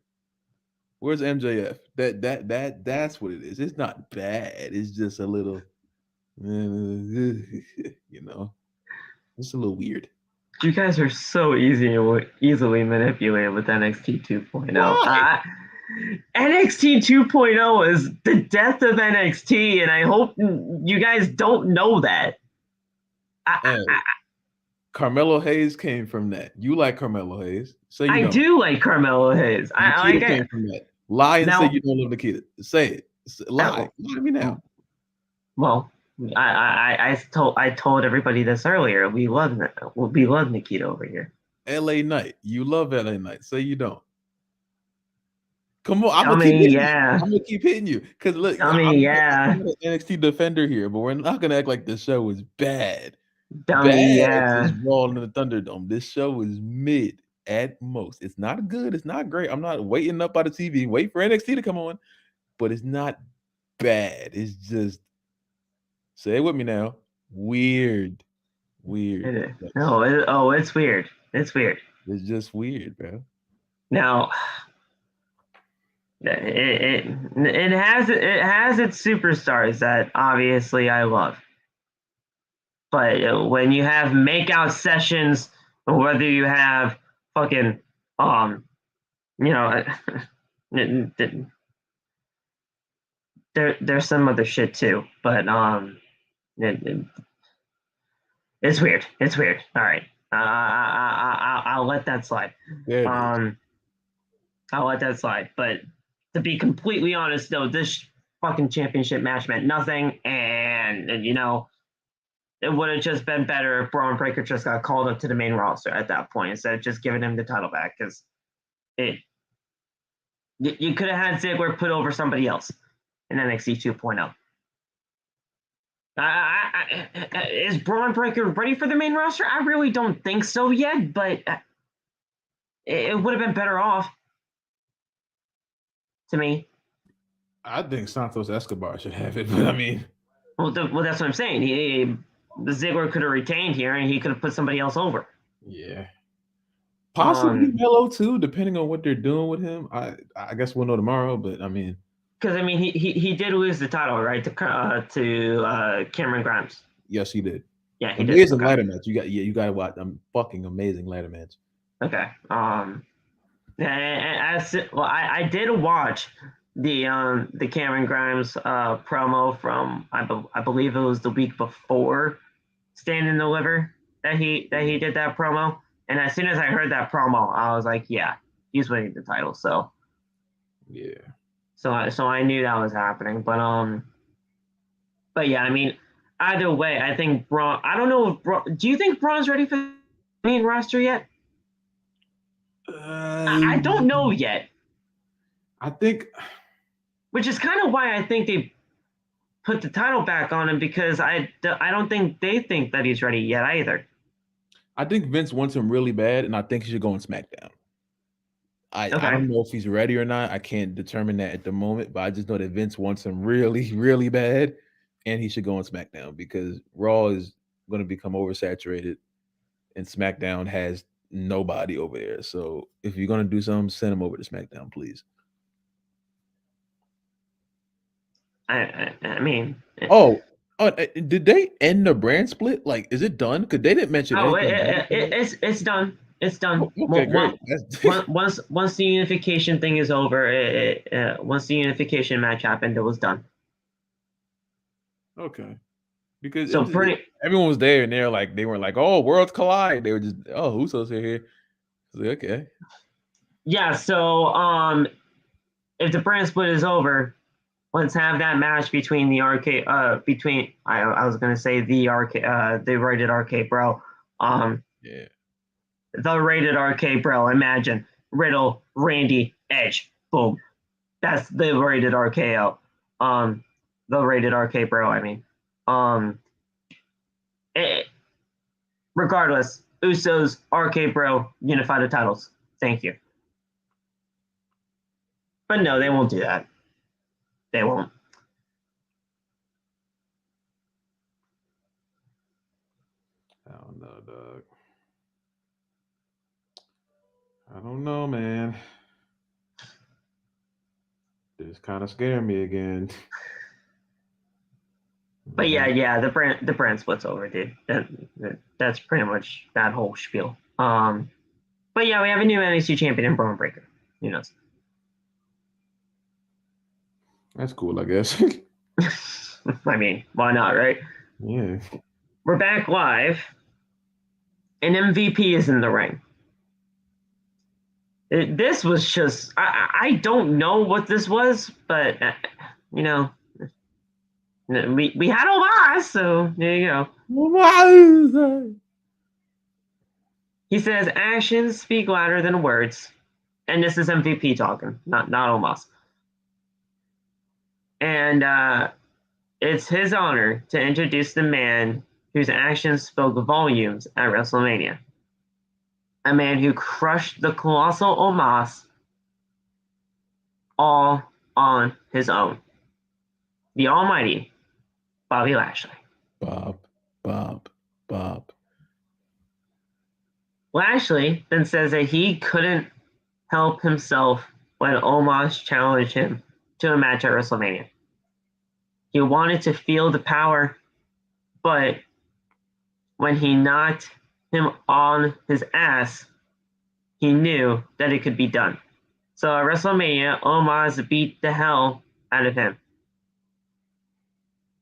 S2: Where's MJF? That's what it is. It's not bad. It's just a little, you know, it's a little weird.
S1: You guys are so easily manipulated with NXT 2.0. NXT 2.0 is the death of NXT, and I hope you guys don't know that.
S2: Carmelo Hayes came from that. You like Carmelo Hayes. So
S1: I do like Carmelo Hayes.
S2: Nikita came from that. Lie and say you don't love Nikita. Say it. Lie. Lie to me now.
S1: Well, I told everybody this earlier. We love Nikita over here.
S2: LA Knight. You love LA Knight. Say you don't. Come on, I'm gonna keep hitting you. Because look, I'm an NXT defender here, but we're not gonna act like this show is bad. Is Raw in the Thunderdome. This show is mid at most. It's not good. It's not great. I'm not waiting up by the TV. Wait for NXT to come on, but it's not bad. It's just, say it with me now. Weird.
S1: No, it's weird. It's weird.
S2: It's just weird, bro.
S1: Now, it has its superstars that obviously I love. But when you have makeout sessions, or whether you have fucking, there's some other shit too. But it's weird. It's weird. All right, I'll let that slide. I'll let that slide. But to be completely honest, though, this fucking championship match meant nothing, and you know. It would have just been better if Bron Breakker just got called up to the main roster at that point instead of just giving him the title back, because you could have had Ziggler put over somebody else in NXT 2.0. Is Bron Breakker ready for the main roster? I really don't think so yet, but it would have been better off to me.
S2: I think Santos Escobar should have it, but I mean,
S1: well, that's what I'm saying. The Ziggler could have retained here, and he could have put somebody else over.
S2: Yeah, possibly Melo too, depending on what they're doing with him. I guess we'll know tomorrow, but I mean,
S1: because I mean, he did lose the title, right, to Cameron Grimes.
S2: Yes, he did.
S1: Yeah, he did.
S2: Amazing ladder match. You got to watch. Fucking amazing ladder match.
S1: Okay. I did watch the Cameron Grimes promo from I believe it was the week before Stand and Deliver that he did that promo, and as soon as I heard that promo, I was like, yeah, he's winning the title. So
S2: yeah.
S1: So I knew that was happening, but yeah, I mean, either way, I think Bron. I don't know if Bron. Do you think Bron's ready for the main roster yet? I don't know yet.
S2: I think,
S1: which is kind of why I think they put the title back on him, because I don't think they think that he's ready yet either.
S2: I think Vince wants him really bad, and I think he should go on SmackDown. I don't know if he's ready or not. I can't determine that at the moment, but I just know that Vince wants him really, really bad, and he should go on SmackDown because Raw is going to become oversaturated, and SmackDown has nobody over there. So if you're going to do something, send him over to SmackDown, please.
S1: I mean,
S2: did they end the brand split? Like, is it done? Because they didn't mention anything.
S1: It's done. It's done.
S2: Okay, great.
S1: Once the unification thing is over, once the unification match happened, it was done.
S2: Okay. Because
S1: so
S2: everyone was there, and they weren't like, oh, worlds collide. They were just, oh, Usos are here. Like, okay.
S1: Yeah. So if the brand split is over, let's have that match between the arcade. I was gonna say the arcade, the rated arcade, bro.
S2: Yeah.
S1: The rated arcade, bro. Imagine Riddle, Randy, Edge. Boom. That's the rated RKO. The rated arcade, bro. I mean, regardless, Usos, Arcade Bro, unify the titles. Thank you. But no, they won't do that. They won't.
S2: I don't know, dog. I don't know, man. This kind of scared me again.
S1: But yeah, the brand split's over, dude. That's pretty much that whole spiel. But yeah, we have a new NXT champion in Bron Breakker. Who knows?
S2: That's cool, I guess.
S1: I mean, why not, right?
S2: Yeah.
S1: We're back live, and MVP is in the ring. This was just, I don't know what this was, but, we had Owens, so there you go. He says, actions speak louder than words. And this is MVP talking, not Omos. And it's his honor to introduce the man whose actions spoke volumes at WrestleMania. A man who crushed the colossal Omos all on his own. The almighty Bobby Lashley.
S2: Bob.
S1: Lashley then says that he couldn't help himself when Omos challenged him to a match at WrestleMania. He wanted to feel the power, but when he knocked him on his ass, he knew that it could be done. So at WrestleMania, Omos beat the hell out of him.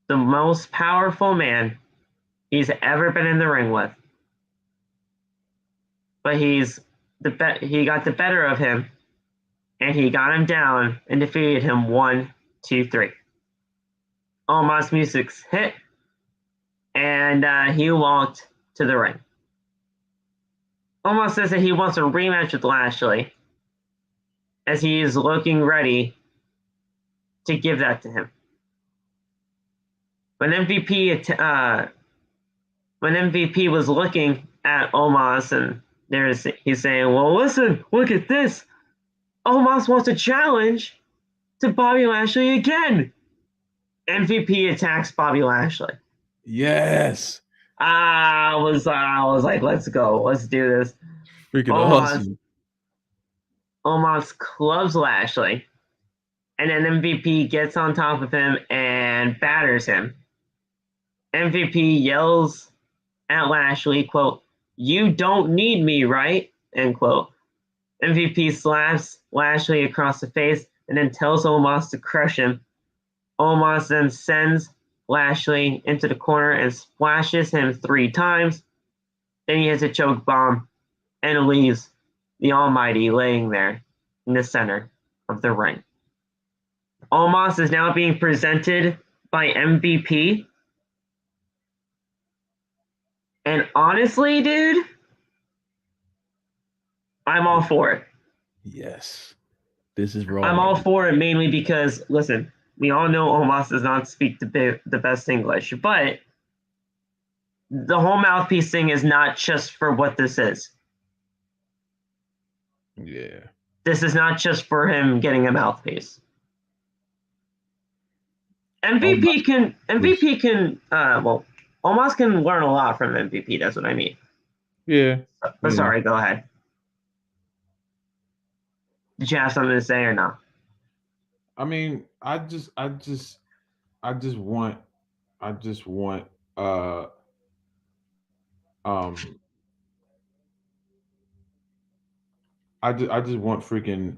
S1: The most powerful man he's ever been in the ring with. But he got the better of him, and he got him down and defeated him 1, 2, 3. Omos music's hit, and he walked to the ring. Omos says that he wants a rematch with Lashley, as he is looking ready to give that to him. When MVP was looking at Omos, and he's saying, well, listen, look at this. Omos wants a challenge to Bobby Lashley again. MVP attacks Bobby Lashley.
S2: Yes.
S1: I was like, let's go. Let's do this.
S2: Freaking awesome.
S1: Omos clubs Lashley, and then MVP gets on top of him and batters him. MVP yells at Lashley, quote, "You don't need me, right?" End quote. MVP slaps Lashley across the face and then tells Omos to crush him. Omos then sends Lashley into the corner and splashes him 3 times. Then he hits a choke bomb and leaves the Almighty laying there in the center of the ring. Omos is now being presented by MVP. And honestly, dude, I'm all for it.
S2: Yes. This is Raw.
S1: I'm all for it mainly because, listen, we all know Omos does not speak the best English, but the whole mouthpiece thing is not just for what this is.
S2: Yeah.
S1: This is not just for him getting a mouthpiece. MVP can Omos can learn a lot from MVP. That's what I mean.
S2: Yeah.
S1: But sorry, go ahead. Did you have something to say or no?
S2: I mean, I just want I just want freaking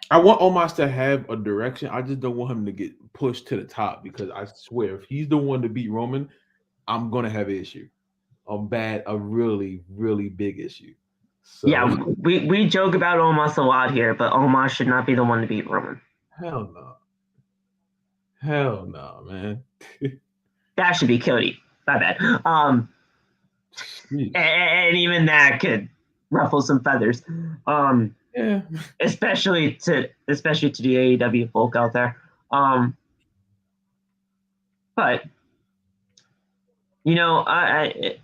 S2: I want Omos to have a direction. I just don't want him to get pushed to the top because I swear if he's the one to beat Roman, I'm gonna have an issue. A really, really big issue. So
S1: yeah, we joke about Omos a lot here, but Omos should not be the one to beat Roman.
S2: Hell no. Hell no, man.
S1: That should be Cody. My bad. And even that could ruffle some feathers.
S2: Yeah.
S1: Especially to the AEW folk out there. But you know, I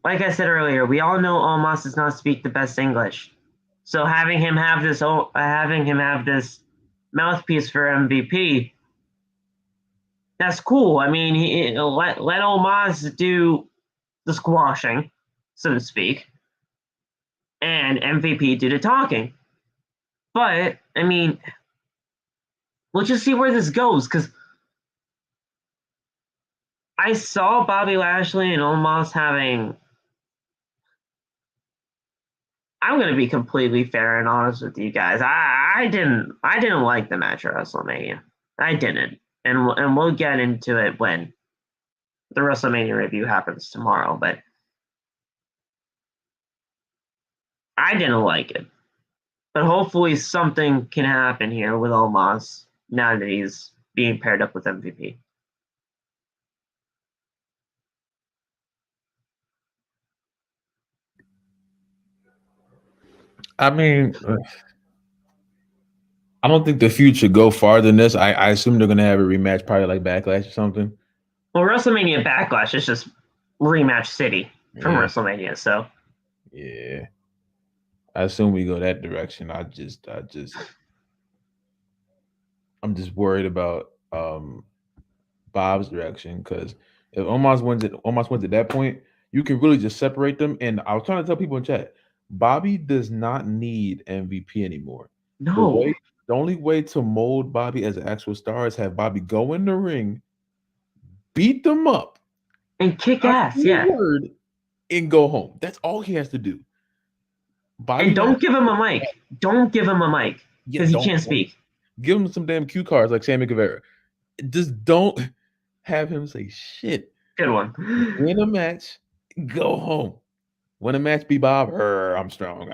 S1: like I said earlier, we all know Omos does not speak the best English. So having him have this mouthpiece for MVP, that's cool. I mean, let Omos do the squashing, so to speak, and MVP do the talking. But I mean, we'll just see where this goes because I saw Bobby Lashley and Omos having. I'm gonna be completely fair and honest with you guys. I didn't like the match at WrestleMania. I didn't, and we'll get into it when the WrestleMania review happens tomorrow. But I didn't like it. But hopefully something can happen here with Omos now that he's being paired up with MVP.
S2: I mean, I don't think the feud should go farther than this. I assume they're gonna have a rematch, probably like Backlash or something.
S1: Well, WrestleMania Backlash is just rematch city from WrestleMania, so
S2: yeah. I assume we go that direction. I'm just worried about Bob's direction because if Omos wins at that point, you can really just separate them. And I was trying to tell people in chat, Bobby does not need MVP anymore.
S1: no.
S2: The only way to mold Bobby as an actual star is have Bobby go in the ring, beat them up,
S1: And kick ass, yeah.
S2: Word, and go home. That's all he has to do.
S1: Bobby and don't give him a mic. Don't give him a mic because he can't speak.
S2: Give him some damn cue cards like Sammy Guevara. Just don't have him say shit.
S1: Good one.
S2: Win a match, go home. Win a match, be Bob. I'm strong.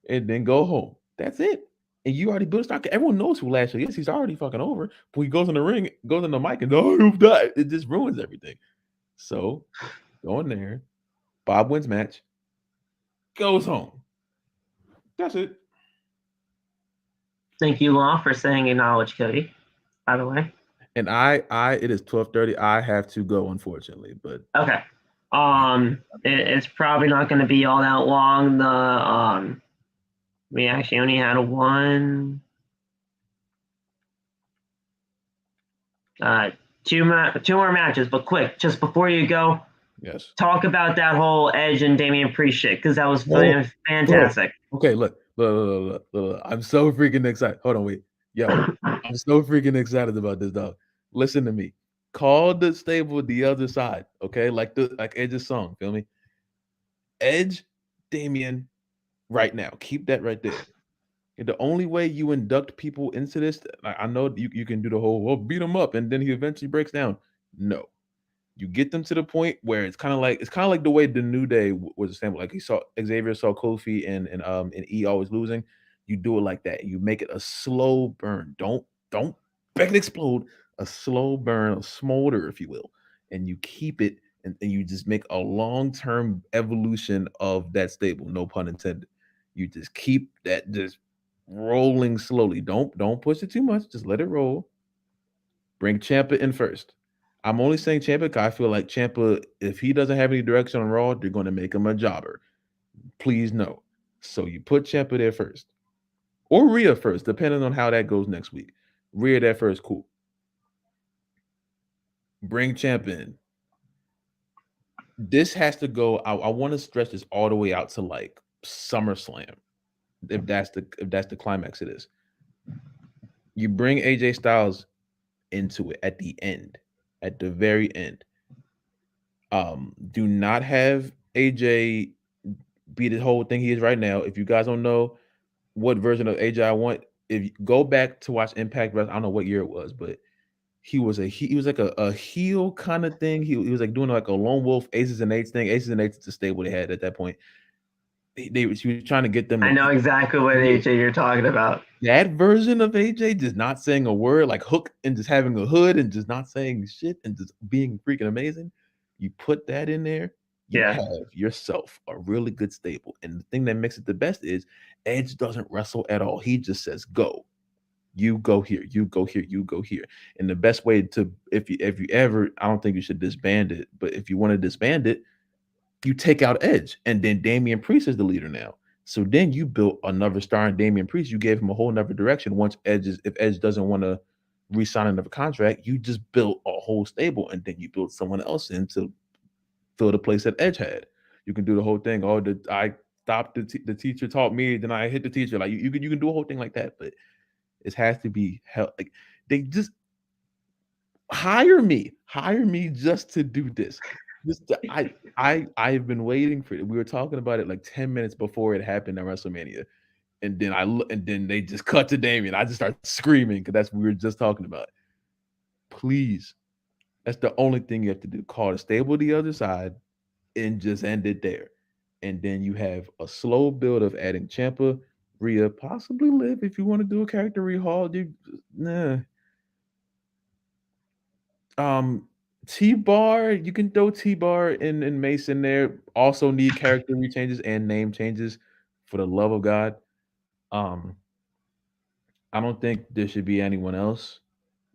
S2: And then go home. That's it. And you already built a stock. Everyone knows who Lashley is. He's already fucking over. When he goes in the ring, goes in the mic, and it just ruins everything. So go in there. Bob wins match. Goes home. That's it.
S1: Thank you, Law, for saying acknowledge Cody, by the way.
S2: And it is 12:30. I have to go, unfortunately. But
S1: okay. It's probably not going to be all that long. We actually only had two more matches, but quick, just before you go,
S2: yes,
S1: talk about that whole Edge and Damian Priest shit because that was fantastic.
S2: Okay, look, I'm so freaking excited. Hold on, wait, yo, I'm so freaking excited about this, dog. Listen to me. Call the stable the other side, okay? Like Edge's song, feel me? Edge, Damian, right now. Keep that right there. And the only way you induct people into this, I know you can do the whole, beat him up, and then he eventually breaks down. No. You get them to the point where it's kind of like the way the New Day was assembled. Like Xavier saw Kofi and E always losing. You do it like that. You make it a slow burn. Don't make it explode. A slow burn, a smolder, if you will, and you keep it, and you just make a long-term evolution of that stable. No pun intended. You just keep that just rolling slowly. Don't push it too much. Just let it roll. Bring Ciampa in first. I'm only saying Ciampa because I feel like Ciampa, if he doesn't have any direction on Raw, they're going to make him a jobber. Please no. So you put Ciampa there first. Or Rhea first, depending on how that goes next week. Rhea there first, cool. Bring Ciampa in. This has to go. I want to stretch this all the way out to like SummerSlam, if that's the climax of this. You bring AJ Styles into it at the end, at the very end. Do not have AJ be the whole thing he is right now. If you guys don't know what version of AJ I want, if you go back to watch Impact Wrestling, I don't know what year it was, but he was like a heel kind of thing. He was like doing like a lone wolf Aces and Eights thing. Aces and Eights is the stable they had at that point. She was trying to get them.
S1: I know exactly what AJ you're talking about.
S2: That version of AJ just not saying a word, like Hook, and just having a hood and just not saying shit and just being freaking amazing. You put that in there, you have yourself a really good stable. And the thing that makes it the best is Edge doesn't wrestle at all. He just says, go. You go here, you go here, you go here. And the best way to, if you ever, I don't think you should disband it, but if you want to disband it, you take out Edge, and then Damian Priest is the leader now. So then you built another star in Damian Priest. You gave him a whole nother direction. If Edge doesn't want to re-sign another contract, you just built a whole stable, and then you built someone else in to fill the place that Edge had. You can do the whole thing. Oh, I stopped the teacher taught me, then I hit the teacher. Like you can do a whole thing like that, but it has to be hell. Like they just hire me just to do this. I've been waiting for it. We were talking about it like 10 minutes before it happened at WrestleMania. And then they just cut to Damian. I just started screaming because that's what we were just talking about. Please. That's the only thing you have to do. Call the stable the other side and just end it there. And then you have a slow build of adding Ciampa, Rhea, possibly Liv if you want to do a character rehaul. T-Bar, you can throw T-Bar and Mason there. Also need character rechanges and name changes for the love of God. I don't think there should be anyone else.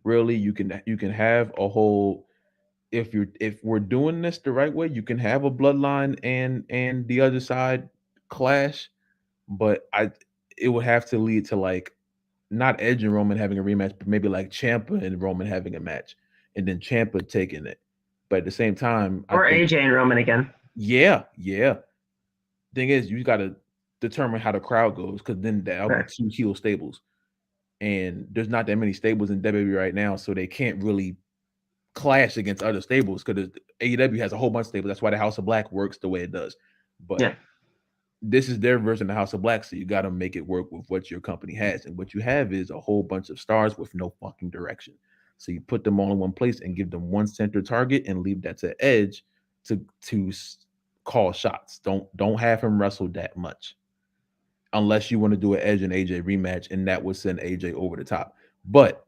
S2: Really, you can have a whole, if we're doing this the right way, you can have a bloodline and the other side clash, but it would have to lead to like not Edge and Roman having a rematch, but maybe like Ciampa and Roman having a match, and then Ciampa taking it. But at the same time,
S1: or AJ and Roman again.
S2: Yeah. Thing is, you got to determine how the crowd goes, because then that'll be two heel stables, and there's not that many stables in WWE right now, so they can't really clash against other stables because AEW has a whole bunch of stables. That's why the House of Black works the way it does. But this is their version of House of Black, so you got to make it work with what your company has. And what you have is a whole bunch of stars with no fucking direction. So you put them all in one place and give them one center target and leave that to Edge to call shots. Don't have him wrestle that much, unless you want to do an Edge and AJ rematch, and that would send AJ over the top. But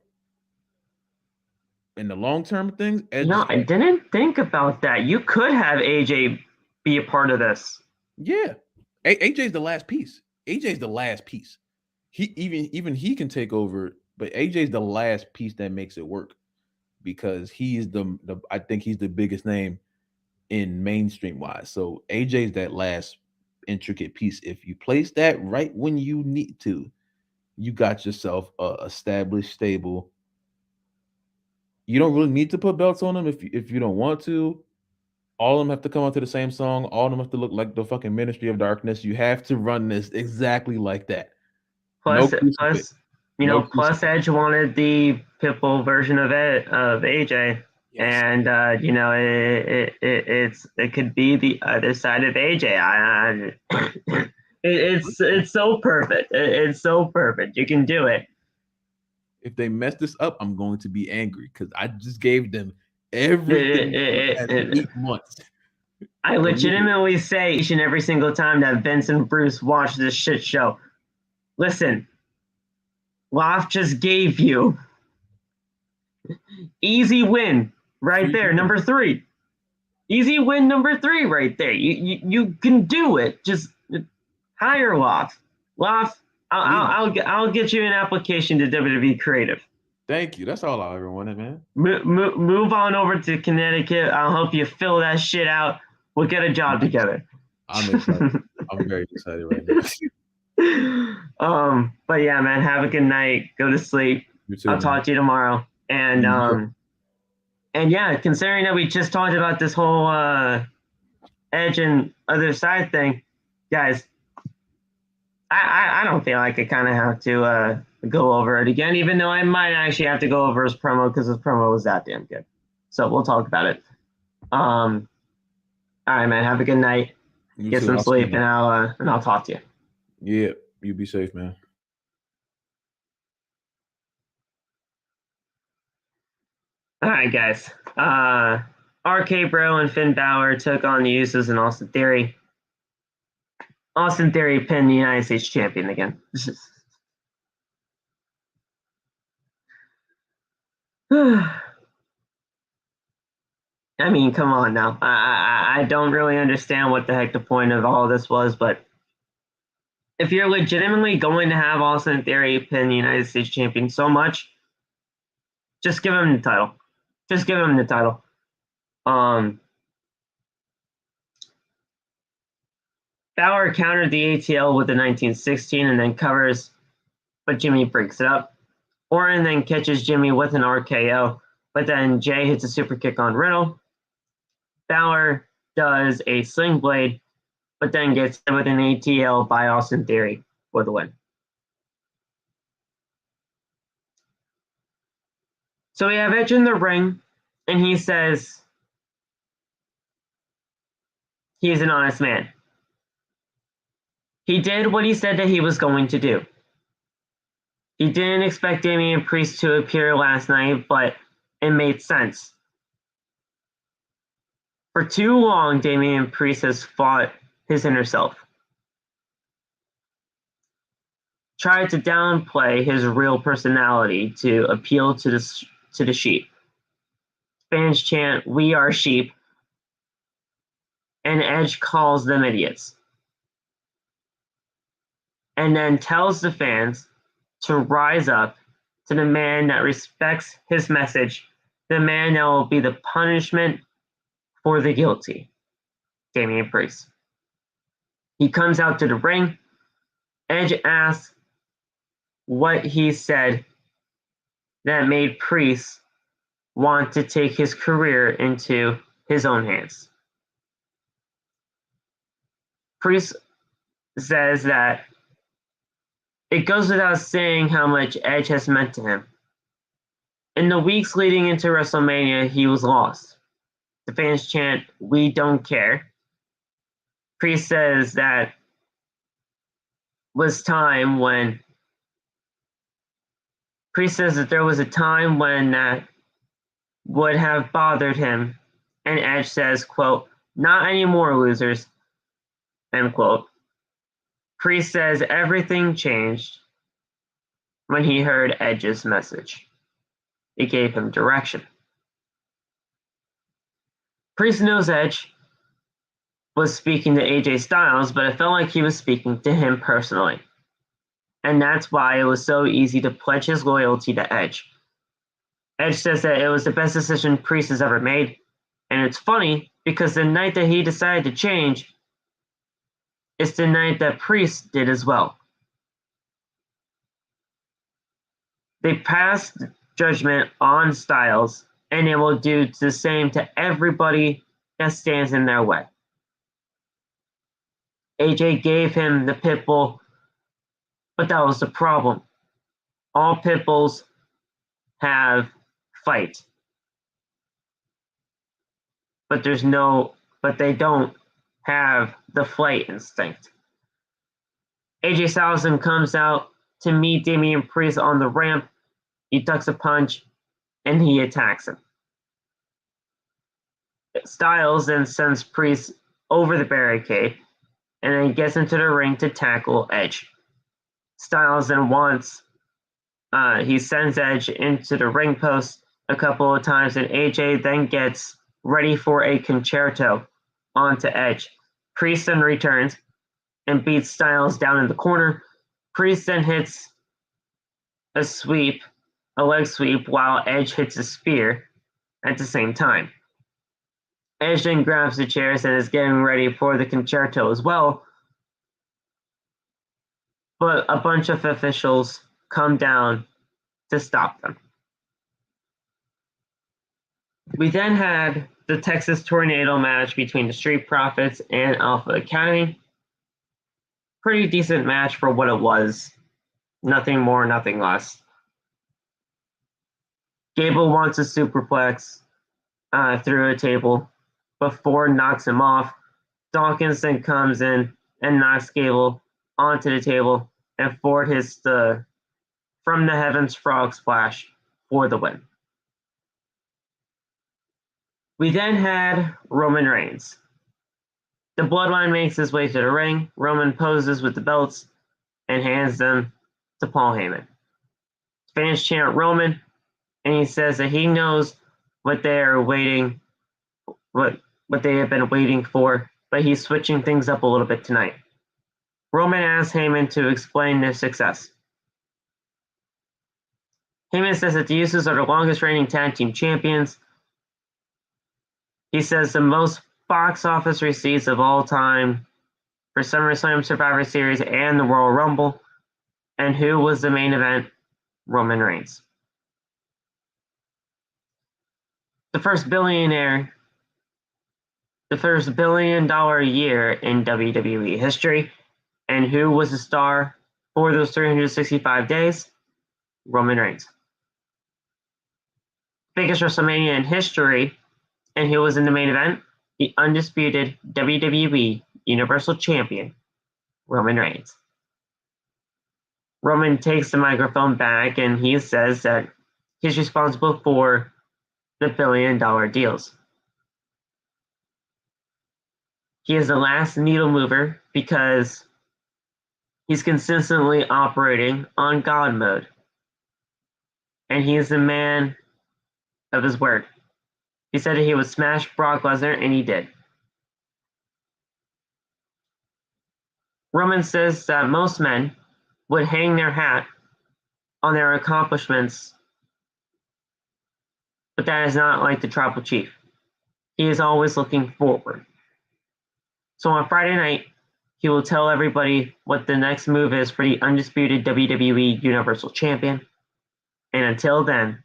S2: in the long-term things, Edge...
S1: No, I didn't think about that. You could have AJ be a part of this.
S2: Yeah. AJ's the last piece. AJ's the last piece. He even he can take over, but AJ's the last piece that makes it work, because he's the I think he's the biggest name in mainstream wise. So AJ's that last intricate piece. If you place that right when you need to, you got yourself a established stable. You don't really need to put belts on them if you don't want to. All of them have to come out to the same song. All of them have to look like the fucking Ministry of Darkness. You have to run this exactly like that.
S1: Plus Edge wanted the Pitbull version of AJ, and it could be the other side of AJ. It's so perfect. It's so perfect. You can do it.
S2: If they mess this up, I'm going to be angry because I just gave them everything for 8 months.
S1: I legitimately say each and every single time that Vince and Bruce watch this shit show, listen, Loft just gave you easy win right there, number 3. Easy win number 3 right there. You can do it. Just hire Loft. Loft, I'll get you an application to WWE Creative.
S2: Thank you. That's all I ever wanted, man.
S1: Move on over to Connecticut. I'll help you fill that shit out. We'll get a job together.
S2: I'm excited. I'm very excited right now.
S1: But yeah, man, have a good night. Go to sleep.
S2: You too,
S1: I'll
S2: man.
S1: talk to you tomorrow. And yeah, considering that we just talked about this whole Edge and other side thing, guys, I don't feel like I kind of have to go over it again, even though I might actually have to go over his promo because his promo was that damn good. So we'll talk about it. All right, man. Have a good night. Get some sleep, and I'll talk to you.
S2: Yeah, you be safe, man.
S1: All right, guys. RK Bro and Finn Balor took on the Usos and Austin Theory. Austin Theory pinned the United States champion again. I mean, come on now. I don't really understand what the heck the point of all of this was, but if you're legitimately going to have Austin Theory pin the United States champion so much, just give him the title. Just give him the title. Balor countered the ATL with the 1916 and then covers, but Jimmy breaks it up. Orton then catches Jimmy with an RKO, but then Jay hits a super kick on Riddle. Balor does a sling blade, but then gets hit with an ATL by Austin Theory for the win. So we have Edge in the ring, and he says he's an honest man. He did what he said that he was going to do. He didn't expect Damian Priest to appear last night, but it made sense. For too long, Damian Priest has fought his inner self. Tried to downplay his real personality to appeal to the sheep. Fans chant, "We are sheep," and Edge calls them idiots. And then tells the fans to rise up to the man that respects his message, the man that will be the punishment for the guilty, Damian Priest. He comes out to the ring. Edge asks what he said that made Priest want to take his career into his own hands. Priest says that it goes without saying how much Edge has meant to him. In the weeks leading into WrestleMania, he was lost. The fans chant, "We don't care." Priest says that was time when Priest says that there was a time when that would have bothered him, and Edge says, quote, "Not anymore, losers," end quote. Priest says everything changed when he heard Edge's message. It gave him direction. Priest knows Edge was speaking to AJ Styles, but it felt like he was speaking to him personally. And that's why it was so easy to pledge his loyalty to Edge. Edge says that it was the best decision Priest has ever made. And it's funny because the night that he decided to change is the night that Priest did as well. They passed judgment on Styles, and they will do the same to everybody that stands in their way. AJ gave him the pit bull, but that was the problem. All pit bulls have fight, but they don't have the flight instinct. AJ Styles then comes out to meet Damian Priest on the ramp. He ducks a punch, and he attacks him. Styles then sends Priest over the barricade, and then gets into the ring to tackle Edge. Styles then he sends Edge into the ring post a couple of times, and AJ then gets ready for a concerto onto Edge. Priest then returns and beats Styles down in the corner. Priest then hits a leg sweep, while Edge hits a spear at the same time. Edge then grabs the chairs and is getting ready for the concerto as well, but a bunch of officials come down to stop them. We then had the Texas Tornado match between the Street Profits and Alpha Academy. Pretty decent match for what it was. Nothing more, nothing less. Gable wants a superplex through a table, but Ford knocks him off. Dawkins then comes in and knocks Gable onto the table, and Ford hits the From the Heavens Frog Splash for the win. We then had Roman Reigns. The Bloodline makes his way to the ring. Roman poses with the belts and hands them to Paul Heyman. Fans chant Roman, and he says that he knows what they are waiting, what they have been waiting for, but he's switching things up a little bit tonight. Roman asks Heyman to explain their success. Heyman says that the Usos are the longest reigning tag team champions. He says the most box office receipts of all time for SummerSlam, Survivor Series, and the Royal Rumble. And who was the main event? Roman Reigns. The first $1 billion year in WWE history. And who was the star for those 365 days? Roman Reigns. Biggest WrestleMania in history. And who was in the main event? The undisputed WWE Universal Champion, Roman Reigns. Roman takes the microphone back and he says that he's responsible for the $1 billion deals. He is the last needle mover because he's consistently operating on God mode. And he is a man of his word. He said that he would smash Brock Lesnar, and he did. Roman says that most men would hang their hat on their accomplishments, but that is not like the Tribal Chief. He is always looking forward. So on Friday night, he will tell everybody what the next move is for the undisputed WWE Universal Champion. And until then,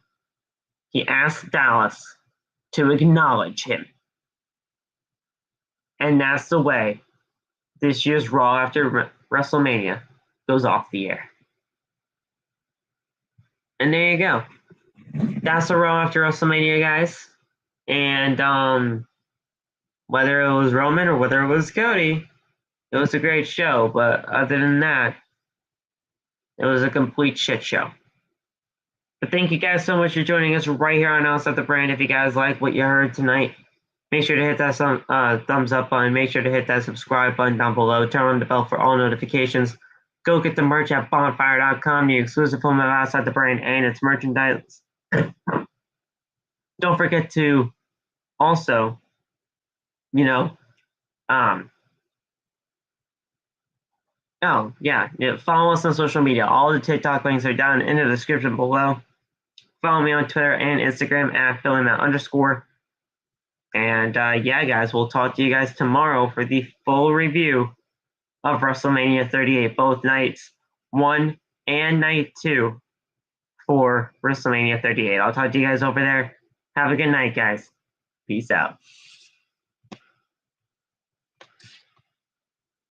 S1: he asks Dallas to acknowledge him. And that's the way this year's Raw after WrestleMania goes off the air. And there you go. That's the Raw after WrestleMania, guys. And whether it was Roman or whether it was Cody, it was a great show. But other than that, it was a complete shit show. But thank you guys so much for joining us right here on Outside the Brand. If you guys like what you heard tonight, make sure to hit that thumbs up button. Make sure to hit that subscribe button down below. Turn on the bell for all notifications. Go get the merch at bonfire.com, the exclusive home of Outside the Brand and its merchandise. Don't forget to also, follow us on social media. All the TikTok links are down in the description below. Follow me on Twitter and Instagram at @BillyMatt_. And guys, we'll talk to you guys tomorrow for the full review of WrestleMania 38, both nights 1 and night 2 for WrestleMania 38. I'll talk to you guys over there. Have a good night, guys. Peace out.